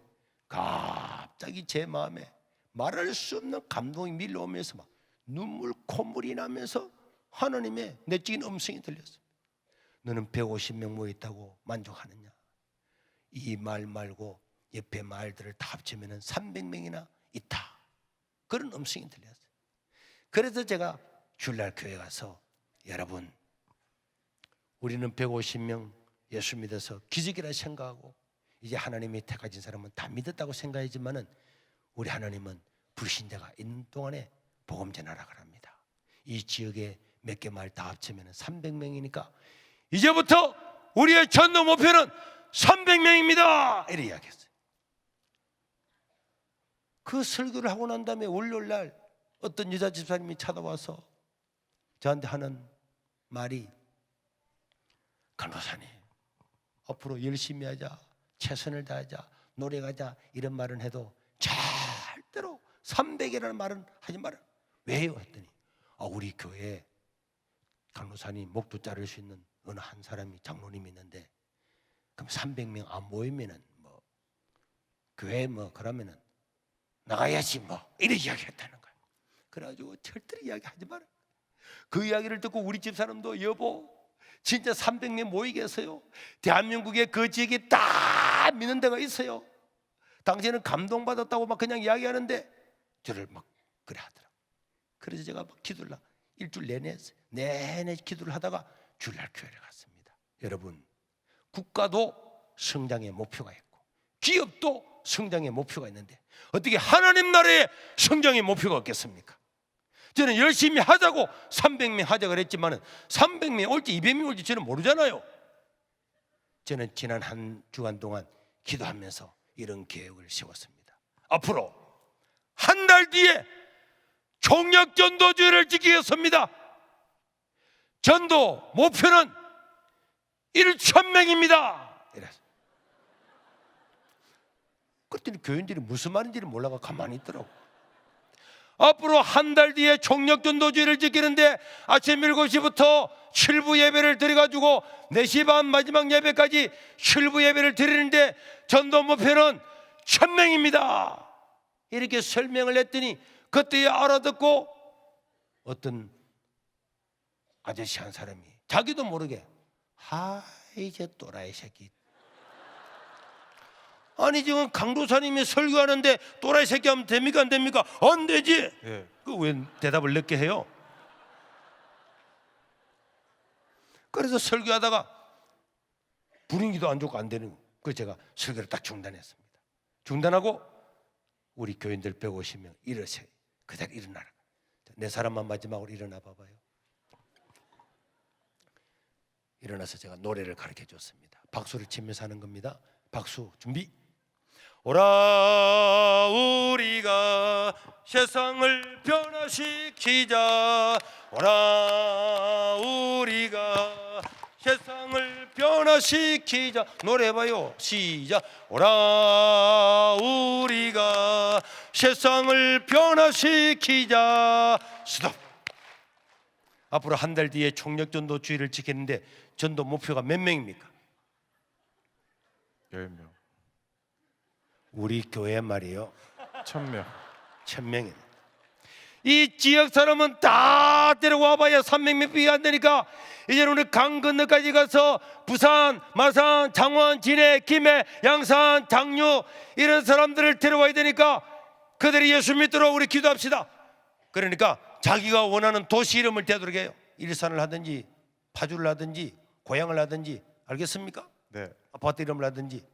갑자기 제 마음에 말할 수 없는 감동이 밀려오면서 막 눈물 콧물이 나면서 하나님의 내적인 음성이 들렸어요. 너는 150명 모였다고 만족하느냐? 이 말 말고 옆에 말들을 다 합치면 300명이나 있다. 그런 음성이 들렸어요. 그래서 제가 주일날 교회 가서 여러분 우리는 150명 예수 믿어서 기적이라 생각하고 이제 하나님이 택하신 사람은 다 믿었다고 생각하지만은 우리 하나님은 불신자가 있는 동안에 복음 전하라 그럽니다. 이 지역에 몇 개 마을 다 합치면 300명이니까 이제부터 우리의 전도 목표는 300명입니다. 이렇게 이야기했어요. 그 설교를 하고 난 다음에 월요일날 어떤 여자 집사님이 찾아와서 저한테 하는 말이 간호사님 앞으로 열심히 하자, 최선을 다하자, 노력하자 이런 말은 해도 절대로 300이라는 말은 하지 마라. 왜요? 했더니 우리 교회에 간호사님 목도 자를 수 있는 어느 한 사람이 장로님이 있는데 그럼 300명 안 모이면은 뭐 교회 뭐 그러면은 나가야지 뭐 이런 이야기했다는 거예요. 그래가지고 절대로 이야기하지 마라. 그 이야기를 듣고 우리 집 사람도 여보 진짜 300명 모이게 했어요. 대한민국에 그 지역에 다 믿는 데가 있어요. 당신은 감동받았다고 막 그냥 이야기하는데 저를 막 그래 하더라. 그래서 제가 막 기도를 일주일 내내 했어요. 내내 기도를 하다가 주일날 교회를 갔습니다. 여러분 국가도 성장의 목표가 있고 기업도 성장의 목표가 있는데 어떻게 하나님 나라의 성장의 목표가 없겠습니까? 저는 열심히 하자고 300명 하자 그랬지만 300명 올지 200명 올지 저는 모르잖아요. 저는 지난 한 주간 동안 기도하면서 이런 계획을 세웠습니다. 앞으로 한 달 뒤에 총력 전도주의를 지키겠습니다. 전도 목표는 1,000명입니다. 이랬어요. 그랬더니 교인들이 무슨 말인지를 몰라가 가만히 있더라고. 앞으로 한 달 뒤에 총력 전도주의를 지키는데 아침 7시부터 7부 예배를 드려가지고 4시 반 마지막 예배까지 7부 예배를 드리는데 전도 목표는 1,000명입니다. 이렇게 설명을 했더니 그때에 알아듣고 어떤 아저씨 한 사람이 자기도 모르게 이제 또라이 새끼, 아니 지금 강도사님이 설교하는데 또라이 새끼 하면 됩니까 안 됩니까? 안 되지. 예. 그 왜 대답을 늦게 해요? 그래서 설교하다가 분위기도 안 좋고 안 되는 거. 그래서 제가 설교를 딱 중단했습니다. 중단하고 우리 교인들 150명 일어서요. 그대로 일어나라. 네 사람만 마지막으로 일어나 봐봐요. 일어나서 제가 노래를 가르쳐 줬습니다. 박수를 치면서 하는 겁니다. 박수 준비. 오라 우리가 세상을 변화시키자. 오라 우리가 세상을 변화시키자. 노래해봐요. 시작. 오라 우리가 세상을 변화시키자. 스톱. 앞으로 한 달 뒤에 총력전도 주의를 지키는데 전도 목표가 몇 명입니까? 10명, 우리 교회 말이에요 1,000명. 1,000명입니다. 이 지역 사람은 다 데려와 봐야 300명밖에 안 되니까 이제는 우리 강 건너까지 가서 부산, 마산, 창원, 진해, 김해, 양산, 장류 이런 사람들을 데려와야 되니까 그들이 예수 믿도록 우리 기도합시다. 그러니까 자기가 원하는 도시 이름을 대도록 해요. 일산을 하든지 파주를 하든지 고향을 하든지 알겠습니까? 네. 아파트 이름을 하든지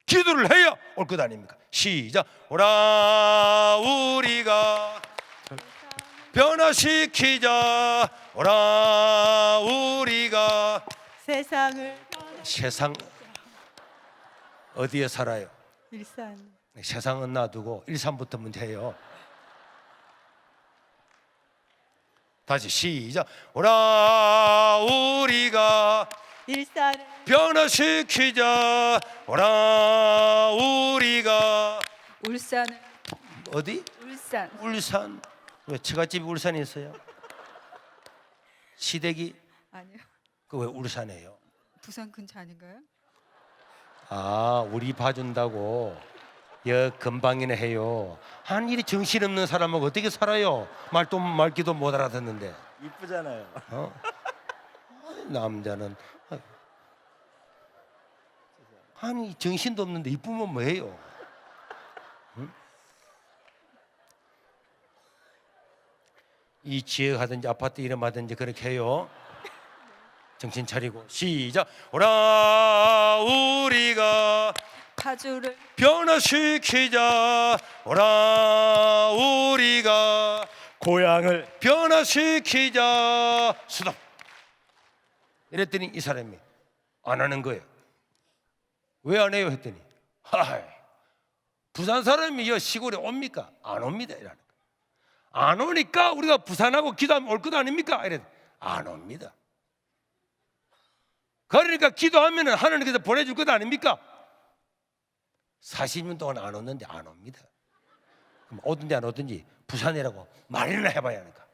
기도를 해야 올 것 아닙니까? 시작. 오라 우리가 변화시키자. 오라 우리가 세상 어디에 살아요? 일산. 세상은 놔두고 일산부터 문제 해요. 다시 시작. 오라 우리가 일산. 변화시키자. 오라 우리가 울산. 어디? 울산. 울산. 왜 처갓집이 울산에 있어요? 시댁이 아니요. 그 왜 울산이에요? 부산 근처 아닌가요? 우리 봐준다고 금방이나 해요. 한 일이 정신없는 사람하고 어떻게 살아요? 말도 말기도 못 알아듣는데. 이쁘잖아요. 남자는 아니 정신도 없는데 이쁘면 뭐해요? 응? 이 지역 하든지 아파트 이름 하든지 그렇게 해요. 정신 차리고 시작. 오라 우리가 파주를 변화시키자. 오라 우리가 고향을 변화시키자. 스톱. 이랬더니 이 사람이 안 하는 거예요. 왜 안 해요? 했더니 하이, 부산 사람이 여 시골에 옵니까? 안 옵니다. 이라는 거예요. 안 오니까 우리가 부산하고 기도하면 올 것 아닙니까? 이래 안 옵니다. 그러니까 기도하면 하나님께서 보내줄 것 아닙니까? 40년 동안 안 오는데 안 옵니다. 그럼 오든지 안 오든지 부산이라고 말이나 해봐야 하니까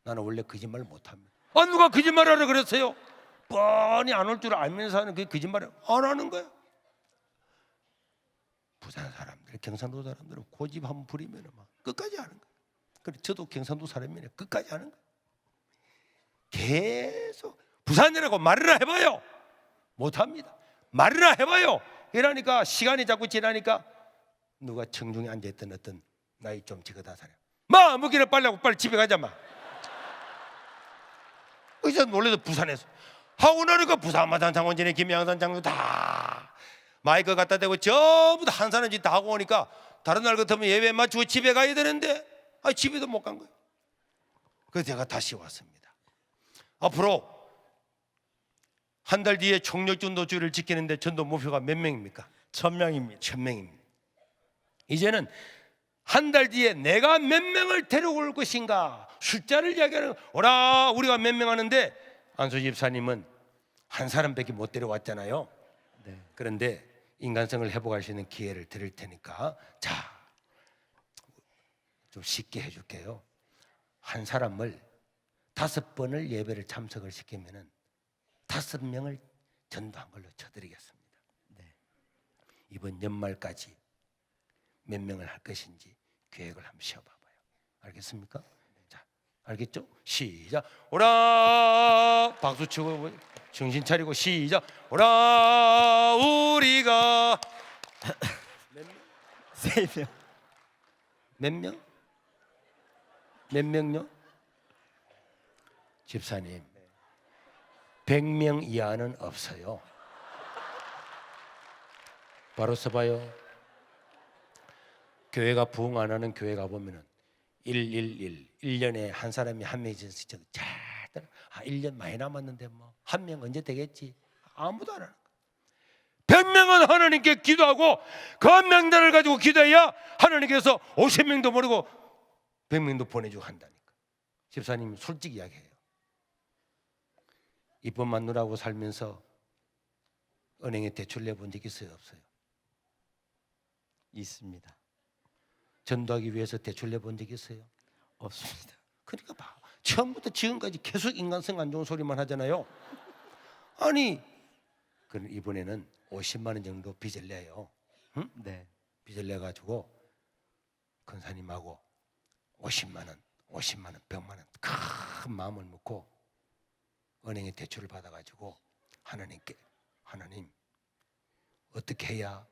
나는 원래 거짓말을 못합니다. 아, 누가 거짓말하라 그랬어요? 뻔히 안 올 줄 알면서 하는 그 거짓말을 안 하는 거야. 부산 사람들, 경상도 사람들은 고집 한번 부리면 막 끝까지 하는 거야. 그래 저도 경상도 사람이네. 끝까지 하는 거야. 계속 부산이라고 말이나 해봐요. 못합니다. 말이나 해봐요. 이러니까 시간이 자꾸 지나니까 누가 청중에 앉아있던 어떤 나이 좀 적어다 사람 마 먹기를 빨리 하고 빨리 집에 가자 마. 의사 놀래서 부산에서 하고 나니까 부산마산 장원진의 김양산 장도 다 마이크 갖다 대고 전부 다 한 사람 짓 다 하고 오니까 다른 날 같으면 예배 맞추고 집에 가야 되는데 집에도 못 간 거예요. 그래서 제가 다시 왔습니다. 앞으로 한 달 뒤에 총력전도주의를 지키는데 전도 목표가 몇 명입니까? 1000명입니다. 1000명입니다. 이제는 한 달 뒤에 내가 몇 명을 데려올 것인가 숫자를 이야기하는 오라 우리가 몇 명 하는데 안수 집사님은 한 사람밖에 못 데려왔잖아요. 네. 그런데 인간성을 회복할 수 있는 기회를 드릴 테니까 자, 좀 쉽게 해줄게요. 한 사람을 5번을 예배를 참석을 시키면은 5명을 전도한 걸로 쳐드리겠습니다. 네. 이번 연말까지 몇 명을 할 것인지 계획을 한번 세워봐봐요. 알겠습니까? 자, 알겠죠? 시작. 오라 박수 치고 정신 차리고 시작. 오라 우리가 3명. 몇 명? 몇 명요? 집사님 100명 이하는 없어요. 바로 써봐요. 교회가 부흥 안 하는 교회 가보면은 111 1년에 한 사람이 한 명씩 잘 1년 많이 남았는데 뭐 한 명 언제 되겠지? 아무도 안 하는 거야. 100명은 하나님께 기도하고 그 명단을 가지고 기도해야 하나님께서 50명도 모르고 100명도 보내주고 한다니까. 집사님 솔직히 이야기해요. 이쁜 마누라하고 살면서 은행에 대출 내본 적 있어요? 없어요? 있습니다. 전도하기 위해서 대출 내본 적 있어요? 없습니다. 그러니까 봐. 처음부터 지금까지 계속 인간성 안 좋은 소리만 하잖아요. 아니, 그럼 이번에는 50만 원 정도 빚을 내요. 응? 네. 빚을 내 가지고 권사님하고 50만 원, 100만 원 큰 마음을 먹고 은행에 대출을 받아 가지고 하나님께 하나님 어떻게 해야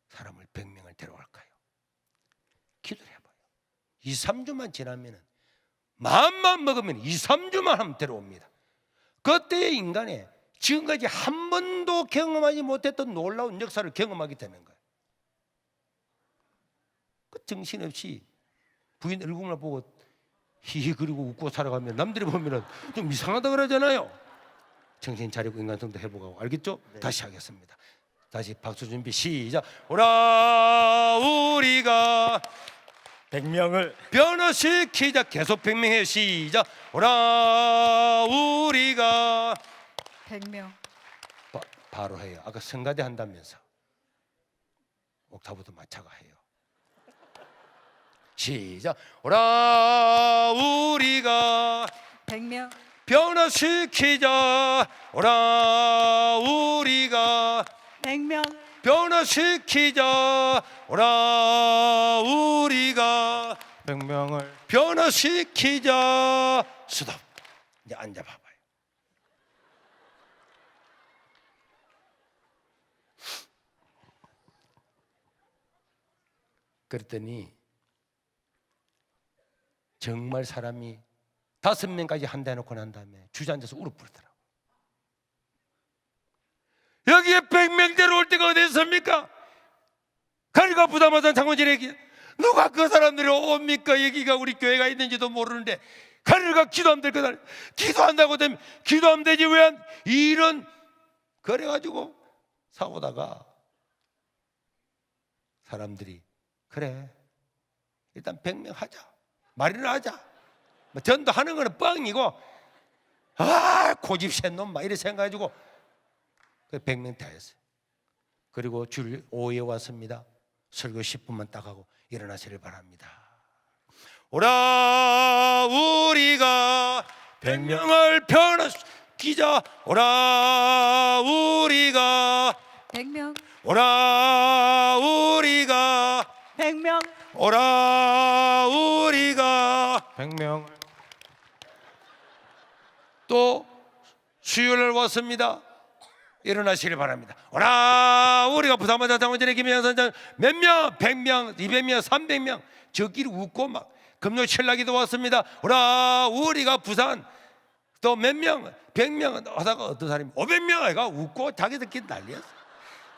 사람을 100명을 데려갈까요? 기도를 해봐요. 2, 3주만 지나면은 마음만 먹으면 2, 3주만 하면 데려옵니다. 그때의 인간의 지금까지 한 번도 경험하지 못했던 놀라운 역사를 경험하게 되는 거예요. 그 정신없이 부인 얼굴만 보고 히히거리고 웃고 살아가면 남들이 보면은 좀 이상하다 그러잖아요. 정신 차리고 인간성도 회복하고. 알겠죠? 네. 다시 하겠습니다. 다시 박수 준비 시작. 오라 우리가 100명을 변화시키자. 계속 100명해 시작. 오라 우리가 100명. 바로 해요. 아까 성가대 한다면서 옥타브도 맞춰가 해요. 시작. 오라 우리가 100명. 변화시키자. 오라 우리가 100명을 변화시키자. 오라 우리가 100명을 변화시키자. 스톱. 이제 앉아봐봐요. 그랬더니 정말 사람이 5명까지 한다 해놓고 난 다음에 주저앉아서 울어버리더라고. 여기에 100명대로 올 때가 어디 있습니까? 가리가 부담하던 장로진에게 누가 그 사람들이 옵니까? 여기가 우리 교회가 있는지도 모르는데 가리가 기도하면 될 거다. 기도한다고 되면 기도하면 되지 왜 이런 그래가지고 사오다가 사람들이 그래 일단 100명 하자, 말이나 하자. 뭐 전도하는 거는 뻥이고 고집센 놈 막 이래 생각해가지고 100명 다 했어요. 그리고 줄 5에 왔습니다. 설교 10분만 딱 하고 일어나시길 바랍니다. 오라 우리가 100명을 변화시키자. 오라 우리가 100명. 오라 우리가 100명. 오라 우리가 100명. 또 수요일 왔습니다. 일어나시길 바랍니다. 오라 우리가 부산마다 장원전의 김영선 선장 몇 명? 100명, 200명, 300명 저끼리 웃고 막 금요 신라기도 왔습니다. 오라 우리가 부산 또 몇 명? 100명 하다가 어떤 사람이 500명 아이가 웃고 자기들끼리 난리였어.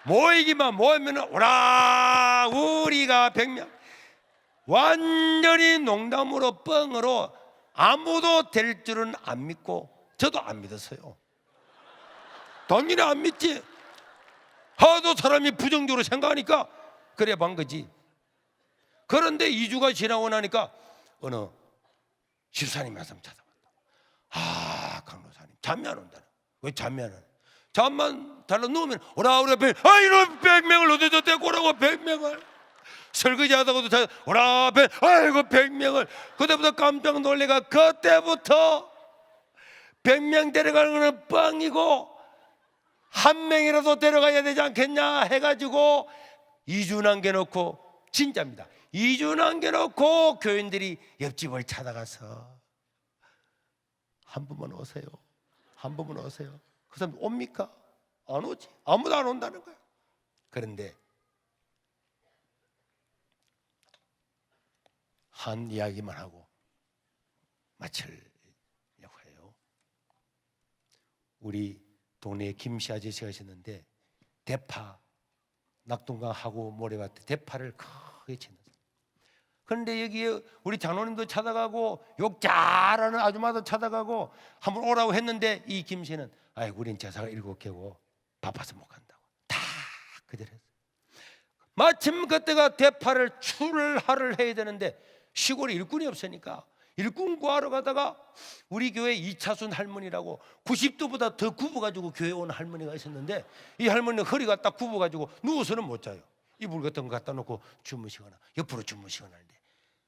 모이기만 모이면 오라 우리가 100명. 완전히 농담으로 뻥으로 아무도 될 줄은 안 믿고 저도 안 믿었어요. 당연히 안 믿지. 하도 사람이 부정적으로 생각하니까 그래 본 거지. 그런데 2주가 지나고 나니까 어느 집사님 말씀 찾아왔다. 강로사님 잠이 안 온다는. 왜 잠이 안 오나? 잠만 달라 누우면 오라 우리가 이런 100명을 어디서 데리고 오라고 100명을. 설거지 하다가도 오라 100명을. 그때부터 깜짝 놀래가 그때부터 100명 데려가는 거는 뻥이고 한 명이라도 데려가야 되지 않겠냐 해가지고 2주 남겨놓고 진짜입니다. 2주 남겨놓고 교인들이 옆집을 찾아가서 한 분만 오세요. 한 분만 오세요. 그 사람 옵니까? 안 오지. 아무도 안 온다는 거야. 그런데 한 이야기만 하고 마치려고 해요. 우리 동네에 김씨 아저씨가 계셨는데 대파 낙동강하고 모래밭에 대파를 크게 치는. 그런데 여기에 우리 장로님도 찾아가고 욕 잘하는 아줌마도 찾아가고 한번 오라고 했는데 이 김씨는 우린 제사가 7개고 바빠서 못 간다고 다 그대로 했어요. 마침 그때가 대파를 출하를 해야 되는데 시골에 일꾼이 없으니까 일꾼 구하러 가다가 우리 교회 이차순 할머니라고 90도보다 더 굽어가지고 교회 온 할머니가 있었는데 이 할머니는 허리가 딱 굽어가지고 누워서는 못 자요. 이불 같은 거 갖다 놓고 주무시거나 옆으로 주무시거나 하는데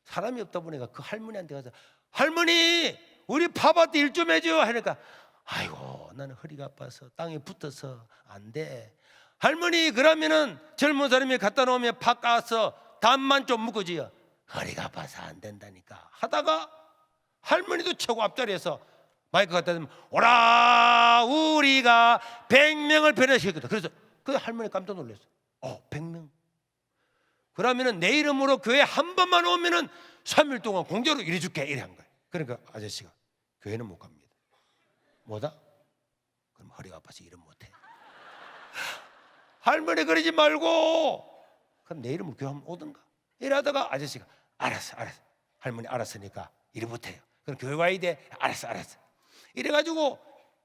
사람이 없다 보니까 그 할머니한테 가서 할머니 우리 팝한테 일 좀 해줘 하니까 아이고 나는 허리가 아파서 땅에 붙어서 안 돼. 할머니 그러면은 젊은 사람이 갖다 놓으면 팥 까서 담만 좀 묶어줘요. 허리가 아파서 안 된다니까 하다가 할머니도 최고 앞자리에서 마이크 갖다 대면 오라 우리가 100명을 변화시켰거든. 그래서 그 할머니 깜짝 놀랐어. 100명? 그러면은 내 이름으로 교회 한 번만 오면은 3일 동안 공짜로 일해줄게 이래 한 거예요. 그러니까 아저씨가 교회는 못 갑니다. 뭐다? 그럼 허리가 아파서 일은 못해. 할머니 그러지 말고 그럼 내 이름으로 교회 한번 오든가 이러다가 아저씨가 알았어 할머니 알았으니까 일 못해요. 그럼 교회 와야 돼. 알았어 이래가지고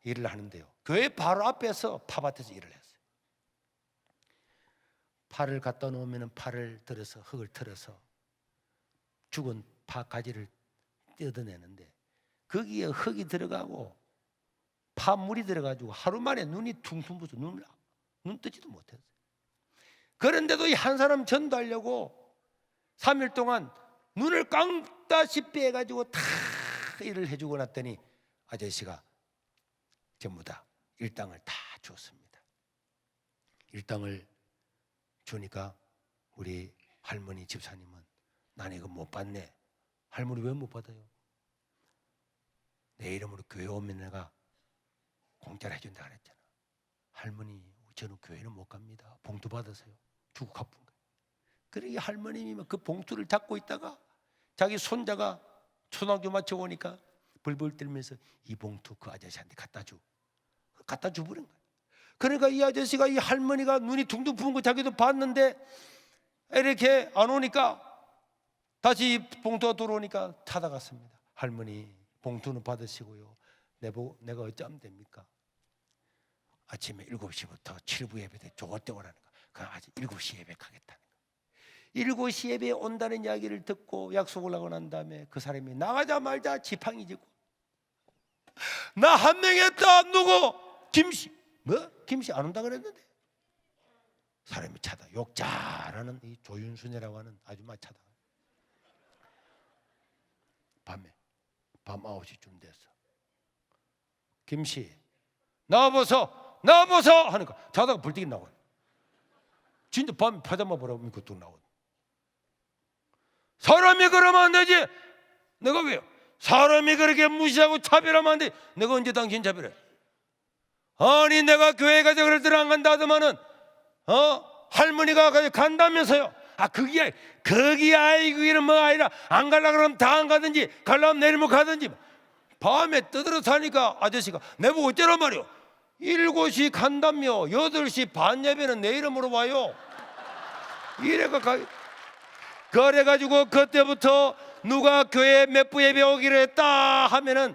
일을 하는데요. 교회 바로 앞에서 팥밭에서 일을 했어요. 파를 갖다 놓으면 파를 들어서 흙을 털어서 죽은 파 가지를 뜯어내는데 거기에 흙이 들어가고 파물이 들어가지고 하루 만에 눈이 퉁퉁 부서 눈 뜨지도 못했어요. 그런데도 이 한 사람 전도하려고 3일 동안 눈을 깡다시피 해가지고 다 일을 해주고 났더니 아저씨가 전부 다 일당을 다 줬습니다. 일당을 주니까 우리 할머니 집사님은 나는 이거 못 받네. 할머니 왜 못 받아요? 내 이름으로 교회 오면 내가 공짜로 해준다 그랬잖아. 할머니 저는 교회는 못 갑니다. 봉투 받으세요. 주고 갚은 거예요. 그래 이 할머님이 그 봉투를 잡고 있다가 자기 손자가 초등학교 마쳐 오니까 벌벌 떨면서 이 봉투 그 아저씨한테 갖다 줘버린 거예요. 그러니까 이 아저씨가 이 할머니가 눈이 둥둥 부은 거 자기도 봤는데 이렇게 안 오니까 다시 봉투가 들어오니까 찾아갔습니다. 할머니 봉투는 받으시고요. 내가 어쩌면 됩니까? 아침에 7시부터 7부 예배 때 저때 오라니까. 그럼 아직 7시 예배 가겠다는 거예요. 7시 예배에 온다는 이야기를 듣고 약속을 하고 난 다음에 그 사람이 나가자마자 지팡이 쥐고 나 한 명 했다. 누구? 김씨. 뭐? 김씨 안 온다 그랬는데 사람이 찾아. 욕 잘하는 이 조윤순이라고 하는 아줌마 찾아. 밤에 밤 9시쯤 됐어. 김씨 나와보소 하니까 자다가 불뜨기 나와요. 진짜 밤에 파자마 보라고 믿고 뚝 나오고. 사람이 그러면 안 되지. 내가 왜요? 사람이 그렇게 무시하고 차별하면 안 돼. 내가 언제 당신 차별해? 아니 내가 교회 가서 그럴 때는 안 간다 하더만은 할머니가 간다면서요. 거기 아이고 이런 뭐 아니라 안 갈라 그러면 다 안 가든지 갈라면 내일못 가든지. 밤에 떠들어 사니까 아저씨가 내보고 어쩌란 말이오. 7시 간다며 8시 반 예배는 내 이름으로 와요. 이래가 그래가지고 그때부터 누가 교회 몇 부 예배 오기로 했다 하면은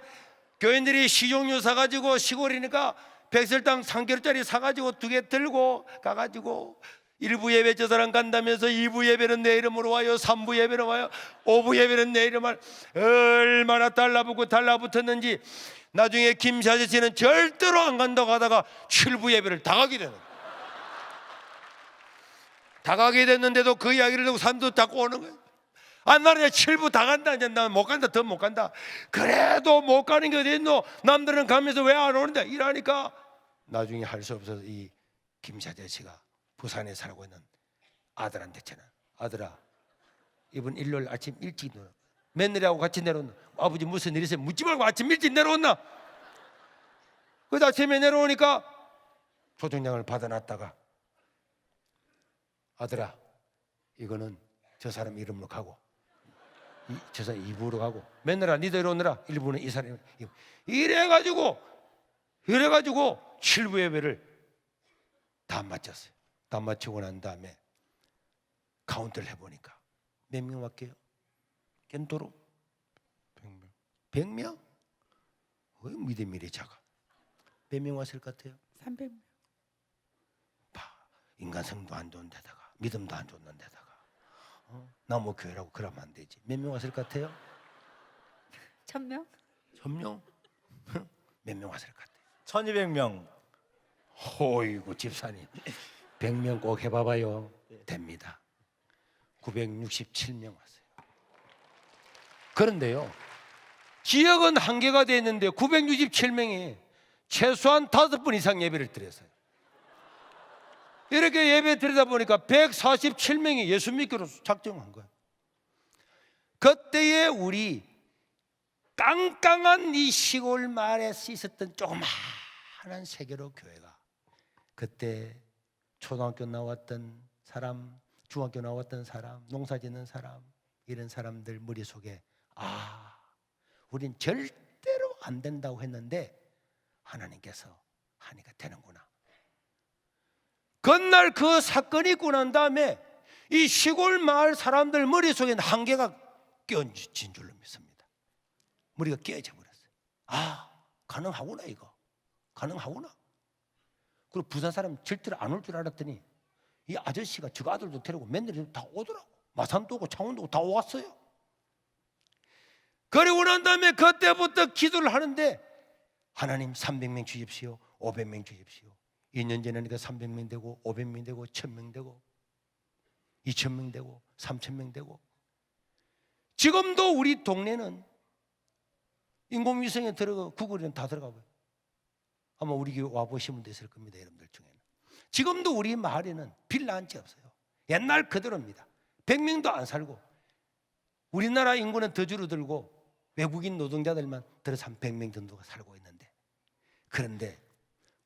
교인들이 식용유 사가지고 시골이니까 백설당 3kg짜리 사가지고 2개 들고 가가지고 1부 예배 저 사람 간다면서 2부 예배는 내 이름으로 와요. 3부 예배는 와요. 5부 예배는 내 이름으로. 얼마나 달라붙었는지 나중에 김씨 아저씨는 절대로 안 간다고 하다가 7부 예배를 다 가게 되는 거예요. 다 가게 됐는데도 그 이야기를 듣고 사람도 다 오는 거예요. 나는 7부 다 간다. 이제 난 못 간다. 더 못 간다. 그래도 못 가는 게 어디 있노? 남들은 가면서 왜 안 오는데? 이러니까 나중에 할 수 없어서 이 김씨 아저씨가 부산에 살고 있는 아들한테 전화. 아들아, 이번 일요일 아침 일찍 내려. 며느리하고 같이 내려온다. 아버지 무슨 일 있어요? 묻지 말고 아침 일찍 내려온나? 그 아침에 내려오니까 초청장을 받아놨다가 아들아, 이거는 저 사람 이름으로 가고 저 사람 2부로 가고 며느라 니도 이러느라 1부는 이 사람. 이래가지고 7부 예배를 다 마쳤어요. 다 마치고 난 다음에 카운트를 해보니까 몇 명 왔게요? 겐도로 100명. 100명? 왜 믿음이 이리 작아? 몇 명 왔을 것 같아요? 300명. 인간성도 안 좋은 데다가 믿음도 안 좋은 데다가 나무 교회라고 그러면 안 되지. 몇 명 왔을 것 같아요? 1000명? 1000명? 몇 명 왔을 것 같아요? 1200명. 어이구 집사님 100명 꼭 해봐봐요. 됩니다. 967명 왔어요. 그런데요 지역은 한계가 되어 있는데 967명이 최소한 5분 이상 예배를 드렸어요. 이렇게 예배 드리다 보니까 147명이 예수 믿기로 작정한 거예요. 그때에 우리 깡깡한 이 시골 마을에 있었던 조그마한 세계로 교회가 그때 초등학교 나왔던 사람, 중학교 나왔던 사람, 농사 짓는 사람 이런 사람들 머릿속에 우린 절대로 안 된다고 했는데 하나님께서 하니까 되는구나. 그날 그 사건이 있고 난 다음에 이 시골 마을 사람들 머릿속에 한계가 끼얹진 줄로 믿습니다. 머리가 깨져 버렸어요. 가능하구나 이거. 가능하구나. 그리고 부산 사람 절대로 안 올 줄 알았더니 이 아저씨가 저 아들도 데리고 며느리도 다 오더라고. 마산도 오고 창원도 오고 다 왔어요. 그리고 난 다음에 그때부터 기도를 하는데 하나님 300명 주십시오. 500명 주십시오. 2년 전에니까 300명 되고 500명 되고 1000명 되고 2000명 되고 3000명 되고 지금도 우리 동네는 인공위성에 들어가 구글에는 다 들어가 봐요. 아마 우리 교회 와보신 분도 있을 겁니다. 여러분들 중에는 지금도 우리 마을에는 빌라 한 채 없어요. 옛날 그대로입니다. 100명도 안 살고 우리나라 인구는 더 줄어들고 외국인 노동자들만 들어서 한 100명 정도가 살고 있는데 그런데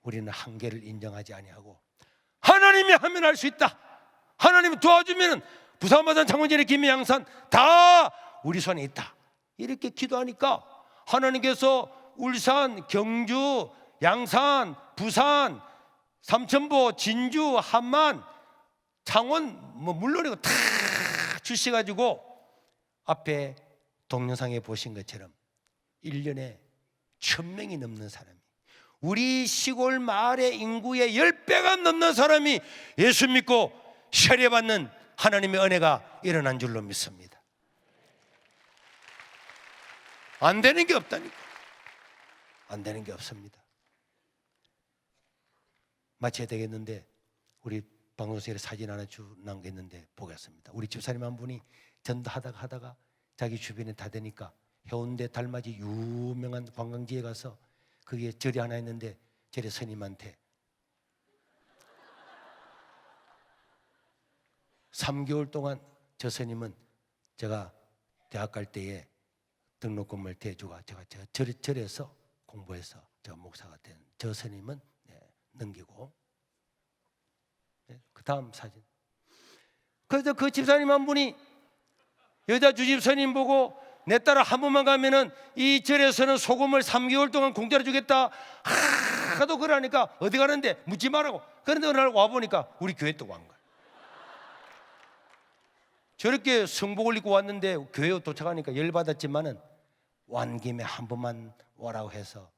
우리는 한계를 인정하지 아니하고 하나님이 하면 할 수 있다. 하나님이 도와주면 부산, 마산, 창원지리, 김해, 양산 다 우리 손에 있다. 이렇게 기도하니까 하나님께서 울산, 경주, 양산, 부산, 삼천포, 진주, 함만, 창원 뭐 물론이고 다 주셔가지고 앞에 동영상에 보신 것처럼 1년에 1,000명이 넘는 사람이, 우리 시골 마을의 인구의 10배가 넘는 사람이 예수 믿고 세례받는 하나님의 은혜가 일어난 줄로 믿습니다. 안 되는 게 없다니까. 안 되는 게 없습니다. 마쳐야 되겠는데 우리 방송실에 사진 하나 남겼는데 보겠습니다. 우리 집사님 한 분이 전도하다가 자기 주변에 다 되니까 해운대 달맞이 유명한 관광지에 가서 거기에 절이 하나 있는데 절에 스님한테 3개월 동안 저 스님은 제가 대학 갈 때에 등록금을 대주가 제가 절에서 공부해서 제가 목사가 된 저 스님은 넘기고, 그 다음 사진. 그래서 그 집사님 한 분이 여자 주집사님 보고 내 딸아 한 번만 가면은 이 절에서는 소금을 3개월 동안 공짜로 주겠다 하도 그러니까 어디 가는데 묻지 말라고. 그런데 어느 날 와보니까 우리 교회 또 간 거야. 저렇게 성복을 입고 왔는데 교회에 도착하니까 열받았지만은 완 김에 한 번만 오라고 해서,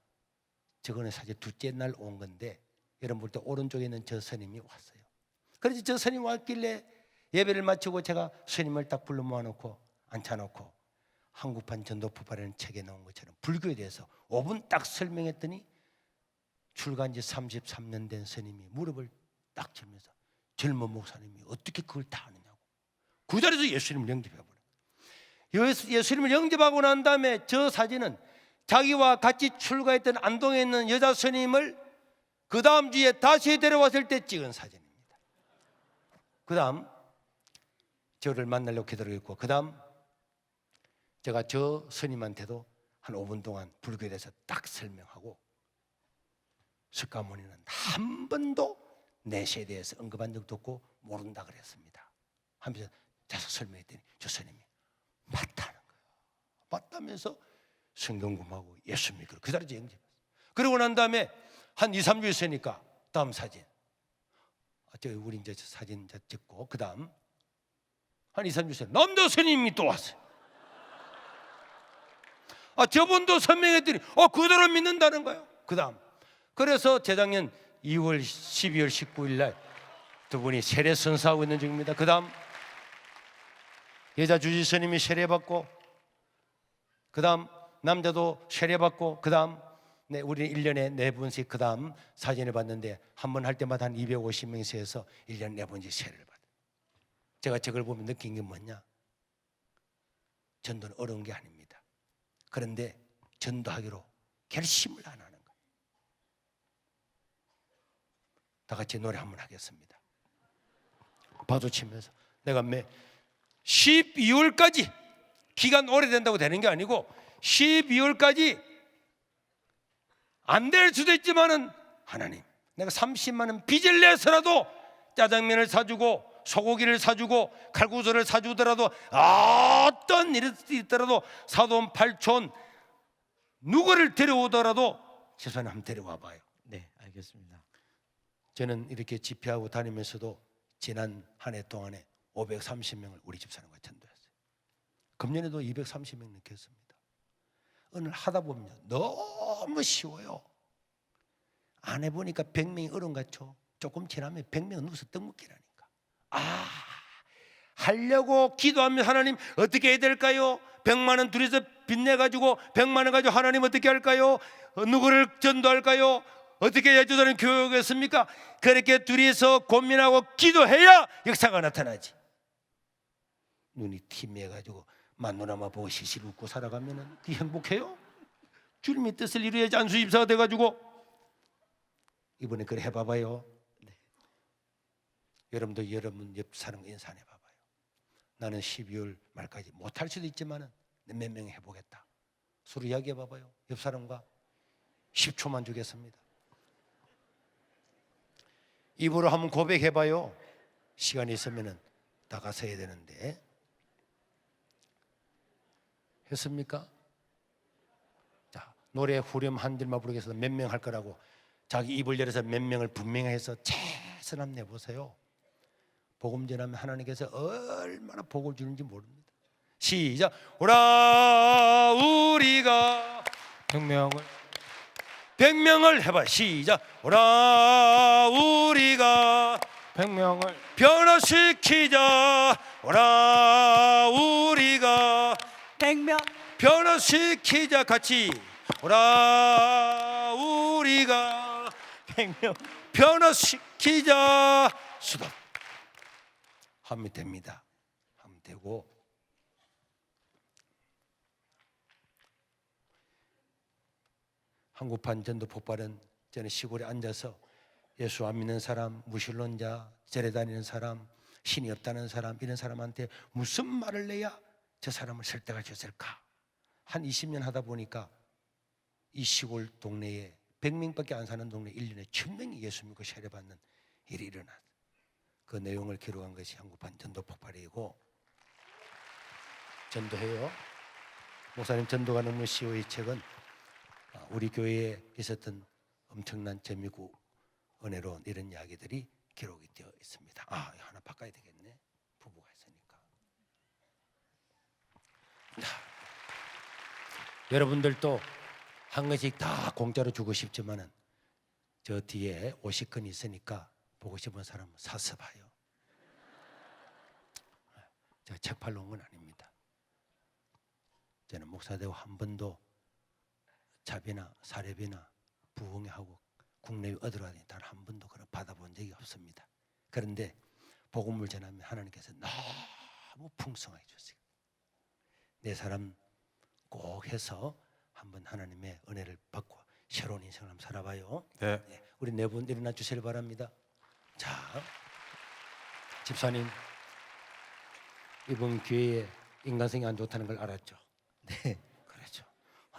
저거는 사실 둘째 날 온 건데 여러분 볼 때 오른쪽에 있는 저 스님이 왔어요. 그래서 저 스님 왔길래 예배를 마치고 제가 스님을 딱 불러 모아놓고 앉혀놓고 한국판 전도법화라는 책에 나온 것처럼 불교에 대해서 5분 딱 설명했더니 출가한 지 33년 된 스님이 무릎을 딱 치면서 젊은 목사님이 어떻게 그걸 다 아느냐고 그 자리에서 예수님을 영접해버려요. 예수님을 영접하고 난 다음에 저 사진은 자기와 같이 출가했던 안동에 있는 여자 스님을 그 다음 주에 다시 데려왔을 때 찍은 사진입니다. 그 다음 저를 만나려고 기다리고, 그 다음 제가 저 스님한테도 한 5분 동안 불교에 대해서 딱 설명하고, 석가모니는 한 번도 내시에 대해서 언급한 적도 없고 모른다 그랬습니다 하면서 계속 설명했더니 저 스님이 맞다는 거예요. 맞다면서 성경공부하고 예수 믿고 그 자리에서 영접했어요. 그러고 난 다음에 한 2, 3주 있으니까 다음 사진, 우리 이제 사진 찍고 그 다음 한 2, 3주 있으니까 남자 스님이 또 왔어요. 저분도 설명했더니 그대로 믿는다는 거예요. 그 다음 그래서 재작년 2월 12월 19일 날 두 분이 세례 선사하고 있는 중입니다. 그 다음 여자 주지스님이 세례받고, 그 다음 남자도 세례받고, 그 다음 우리 1년에 4번씩 그 다음 사진을 봤는데 한 번 할 때마다 한 250명이 해서 1년에 4번씩 세례를 받아요. 제가 저걸 보면 느낀 게 뭐냐, 전도는 어려운 게 아닙니다. 그런데 전도하기로 결심을 안 하는 거예요. 다 같이 노래 한번 하겠습니다. 박수 치면서 내가 12월까지 기간 오래된다고 되는 게 아니고 12월까지 안 될 수도 있지만은 하나님, 내가 30만 원 빚을 내서라도 짜장면을 사주고 소고기를 사주고 칼국수를 사주더라도 어떤 일이 있더라도 사돈 팔촌 누구를 데려오더라도 최소한 한번 데려와 봐요. 네, 알겠습니다. 저는 이렇게 집회하고 다니면서도 지난 한 해 동안에 530명을 우리 집사람과 전도했어요. 금년에도 230명 넘겼습니다. 오늘 하다 보면 너무 쉬워요. 안 해보니까 100명이 어려운 것 같죠. 조금 지나면 100명은 누워서 떡 먹기라니까. 하려고 기도하면 하나님 어떻게 해야 될까요? 100만 원 둘이서 빚내가지고 100만 원 가지고 하나님 어떻게 할까요? 누구를 전도할까요? 어떻게 해야 저는 교육했습니까? 그렇게 둘이서 고민하고 기도해야 역사가 나타나지. 눈이 팀해가지고 마누라만 보고 시실 웃고 살아가면 그 행복해요? 주님의 뜻을 이루어야지 안수집사가 돼가지고. 이번에 그래 해봐봐요. 네. 여러분도 여러분 옆 사람과 인사해봐봐요. 나는 12월 말까지 못할 수도 있지만 몇 명 해보겠다. 서로 이야기해봐봐요. 옆 사람과 10초만 주겠습니다. 입으로 한번 고백해봐요. 시간이 있으면 나가서 해야 되는데. 했습니까? 노래 후렴 한 줄만 부르겠어 몇 명 할 거라고 자기 입을 열어서 몇 명을 분명히 해서 최선한 내보세요. 복음 전하면 하나님께서 얼마나 복을 주는지 모릅니다. 시작. 오라 우리가 100명을 해봐. 시작. 오라 우리가 100명을 변화시키자. 오라 우리가 100명 변화시키자. 같이 오라 우리가 100명 변화시키자. 수도 하면 됩니다. 하면 되고 한국판 전도 폭발은 저는 시골에 앉아서 예수 안 믿는 사람, 무신론자, 절에 다니는 사람, 신이 없다는 사람 이런 사람한테 무슨 말을 내야 저 사람을 설득할 수 있을까? 한 20년 하다 보니까 이 시골 동네에 100명밖에 안 사는 동네 1년에 1000명이 예수 믿고 세례받는 일이 일어났어요. 그 내용을 기록한 것이 한국판 전도 폭발이고 전도해요. 목사님 전도가 너무 쉬워 이 책은 우리 교회에 있었던 엄청난 재미고 은혜로운 이런 이야기들이 기록이 되어 있습니다. 하나 바꿔야 되겠네. 부부가 있으니까. 여러분들도 한 권씩 다 공짜로 주고 싶지만은 저 뒤에 50권 있으니까 보고 싶은 사람은 사서 봐요. 제가 책 팔러 온 건 아닙니다. 저는 목사 되고 한 번도 자비나 사례비나 부흥회하고 국내에 얻으러다니 단 한 번도 그런 받아본 적이 없습니다. 그런데 복음을 전하면 하나님께서 너무 풍성하게 주세요. 내 사람 꼭 해서 한번 하나님의 은혜를 받고 새로운 인생을 한번 살아봐요. 네. 우리 네 분 일어나 주시길 바랍니다. 자, 집사님 이번 교회에 인간성이 안 좋다는 걸 알았죠? 네, 그렇죠.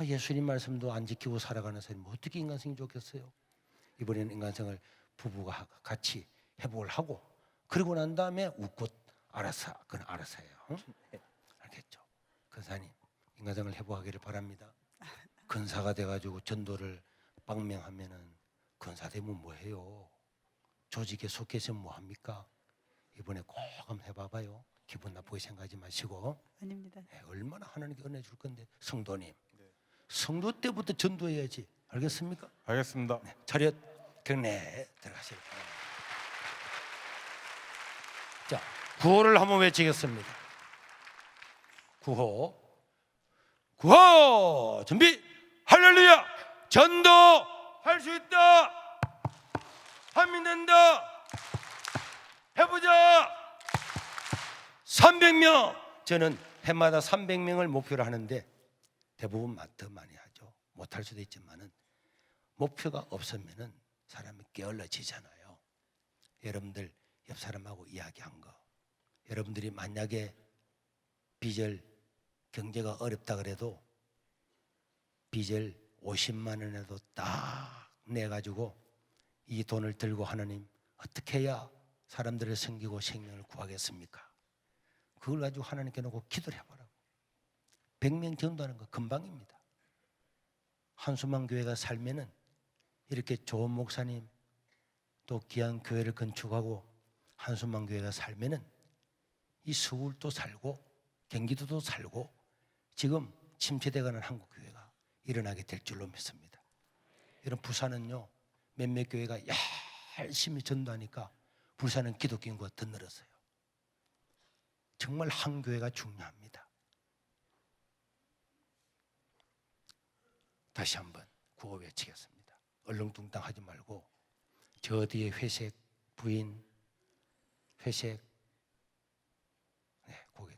예수님 말씀도 안 지키고 살아가는 사람이 어떻게 인간성이 좋겠어요? 이번에는 인간성을 부부가 같이 회복을 하고 그러고 난 다음에 웃고 알아서 그건 알아서 해요. 응? 알겠죠? 근사님 인간성을 회복하기를 바랍니다. 근사가 돼가지고 전도를 방명하면은 근사 되면 뭐해요? 조직에 속해서는 뭐합니까? 이번에 꼭 한번 해봐봐요. 기분 나쁘게 생각하지 마시고. 아닙니다. 얼마나 하나님께 은혜 줄 건데. 성도님 성도 때부터 전도해야지. 알겠습니까? 알겠습니다. 차렷 경례 들어가시길 바랍니다. 자, 구호를 한번 외치겠습니다. 구호 준비. 할렐루야. 전도할 수 있다. 안 믿는다. 해보자. 300명. 저는 해마다 300명을 목표로 하는데 대부분 더 많이 하죠. 못할 수도 있지만은 목표가 없으면은 사람이 게을러지잖아요. 여러분들 옆 사람하고 이야기한 거. 여러분들이 만약에 빚을 경제가 어렵다 그래도 빚을 50만 원에도 딱 내가지고 이 돈을 들고 하나님 어떻게 해야 사람들을 섬기고 생명을 구하겠습니까? 그걸 가지고 하나님께 놓고 기도를 해보라고. 100명 전도하는 거 금방입니다. 한수만 교회가 살면은 이렇게 좋은 목사님 또 귀한 교회를 건축하고 한수만 교회가 살면은 이 서울도 살고 경기도도 살고 지금 침체돼가는 한국 교회가 일어나게 될 줄로 믿습니다. 이런 부산은요 몇몇 교회가 열심히 전도하니까 부산은 기독교 인구가 더 늘었어요. 정말 한 교회가 중요합니다. 다시 한번 구호 외치겠습니다. 얼렁뚱땅 하지 말고 저 뒤에 회색 부인 회색 고개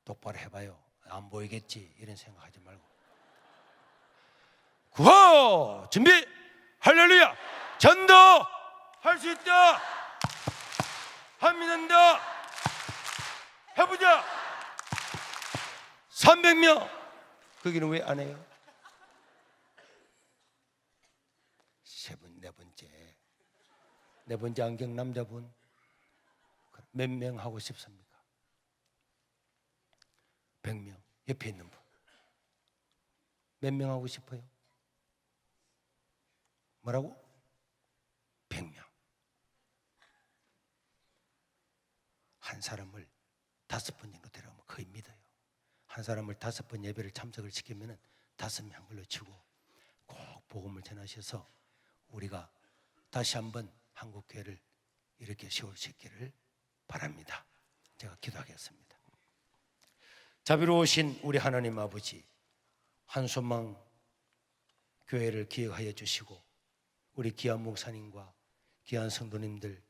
똑바로 해봐요. 안 보이겠지 이런 생각하지 말고 구호 준비. 할렐루야. 전도할 수 있다. 안 믿는다. 해보자. 300명. 거기는 왜 안 해요? 네 번째 안경 남자분 몇 명 하고 싶습니까? 100명. 옆에 있는 분 몇 명 하고 싶어요? 뭐라고? 100명. 한 사람을 5번 정도 데려가면 거의 믿어요. 한 사람을 5번 예배를 참석을 시키면은 5명 걸로 치고 꼭 복음을 전하셔서 우리가 다시 한번 한국 교회를 이렇게 세울 수 있기를 바랍니다. 제가 기도하겠습니다. 자비로우신 우리 하나님 아버지, 한소망 교회를 기억하여 주시고 우리 귀한 목사님과 귀한 성도님들,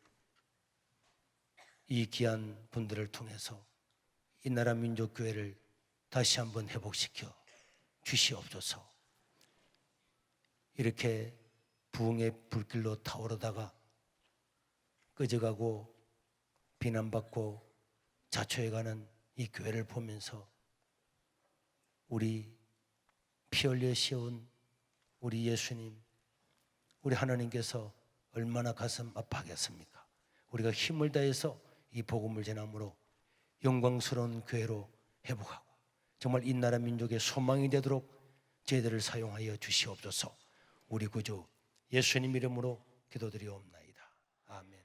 이 귀한 분들을 통해서 이 나라 민족교회를 다시 한번 회복시켜 주시옵소서. 이렇게 부흥의 불길로 타오르다가 꺼져가고 비난받고 자초해가는 이 교회를 보면서 우리 피 흘려 세운 우리 예수님, 우리 하나님께서 얼마나 가슴 아파하겠습니까? 우리가 힘을 다해서 이 복음을 전함으로 영광스러운 교회로 회복하고 정말 이 나라 민족의 소망이 되도록 저희들을 사용하여 주시옵소서. 우리 구주 예수님 이름으로 기도드리옵나이다. 아멘.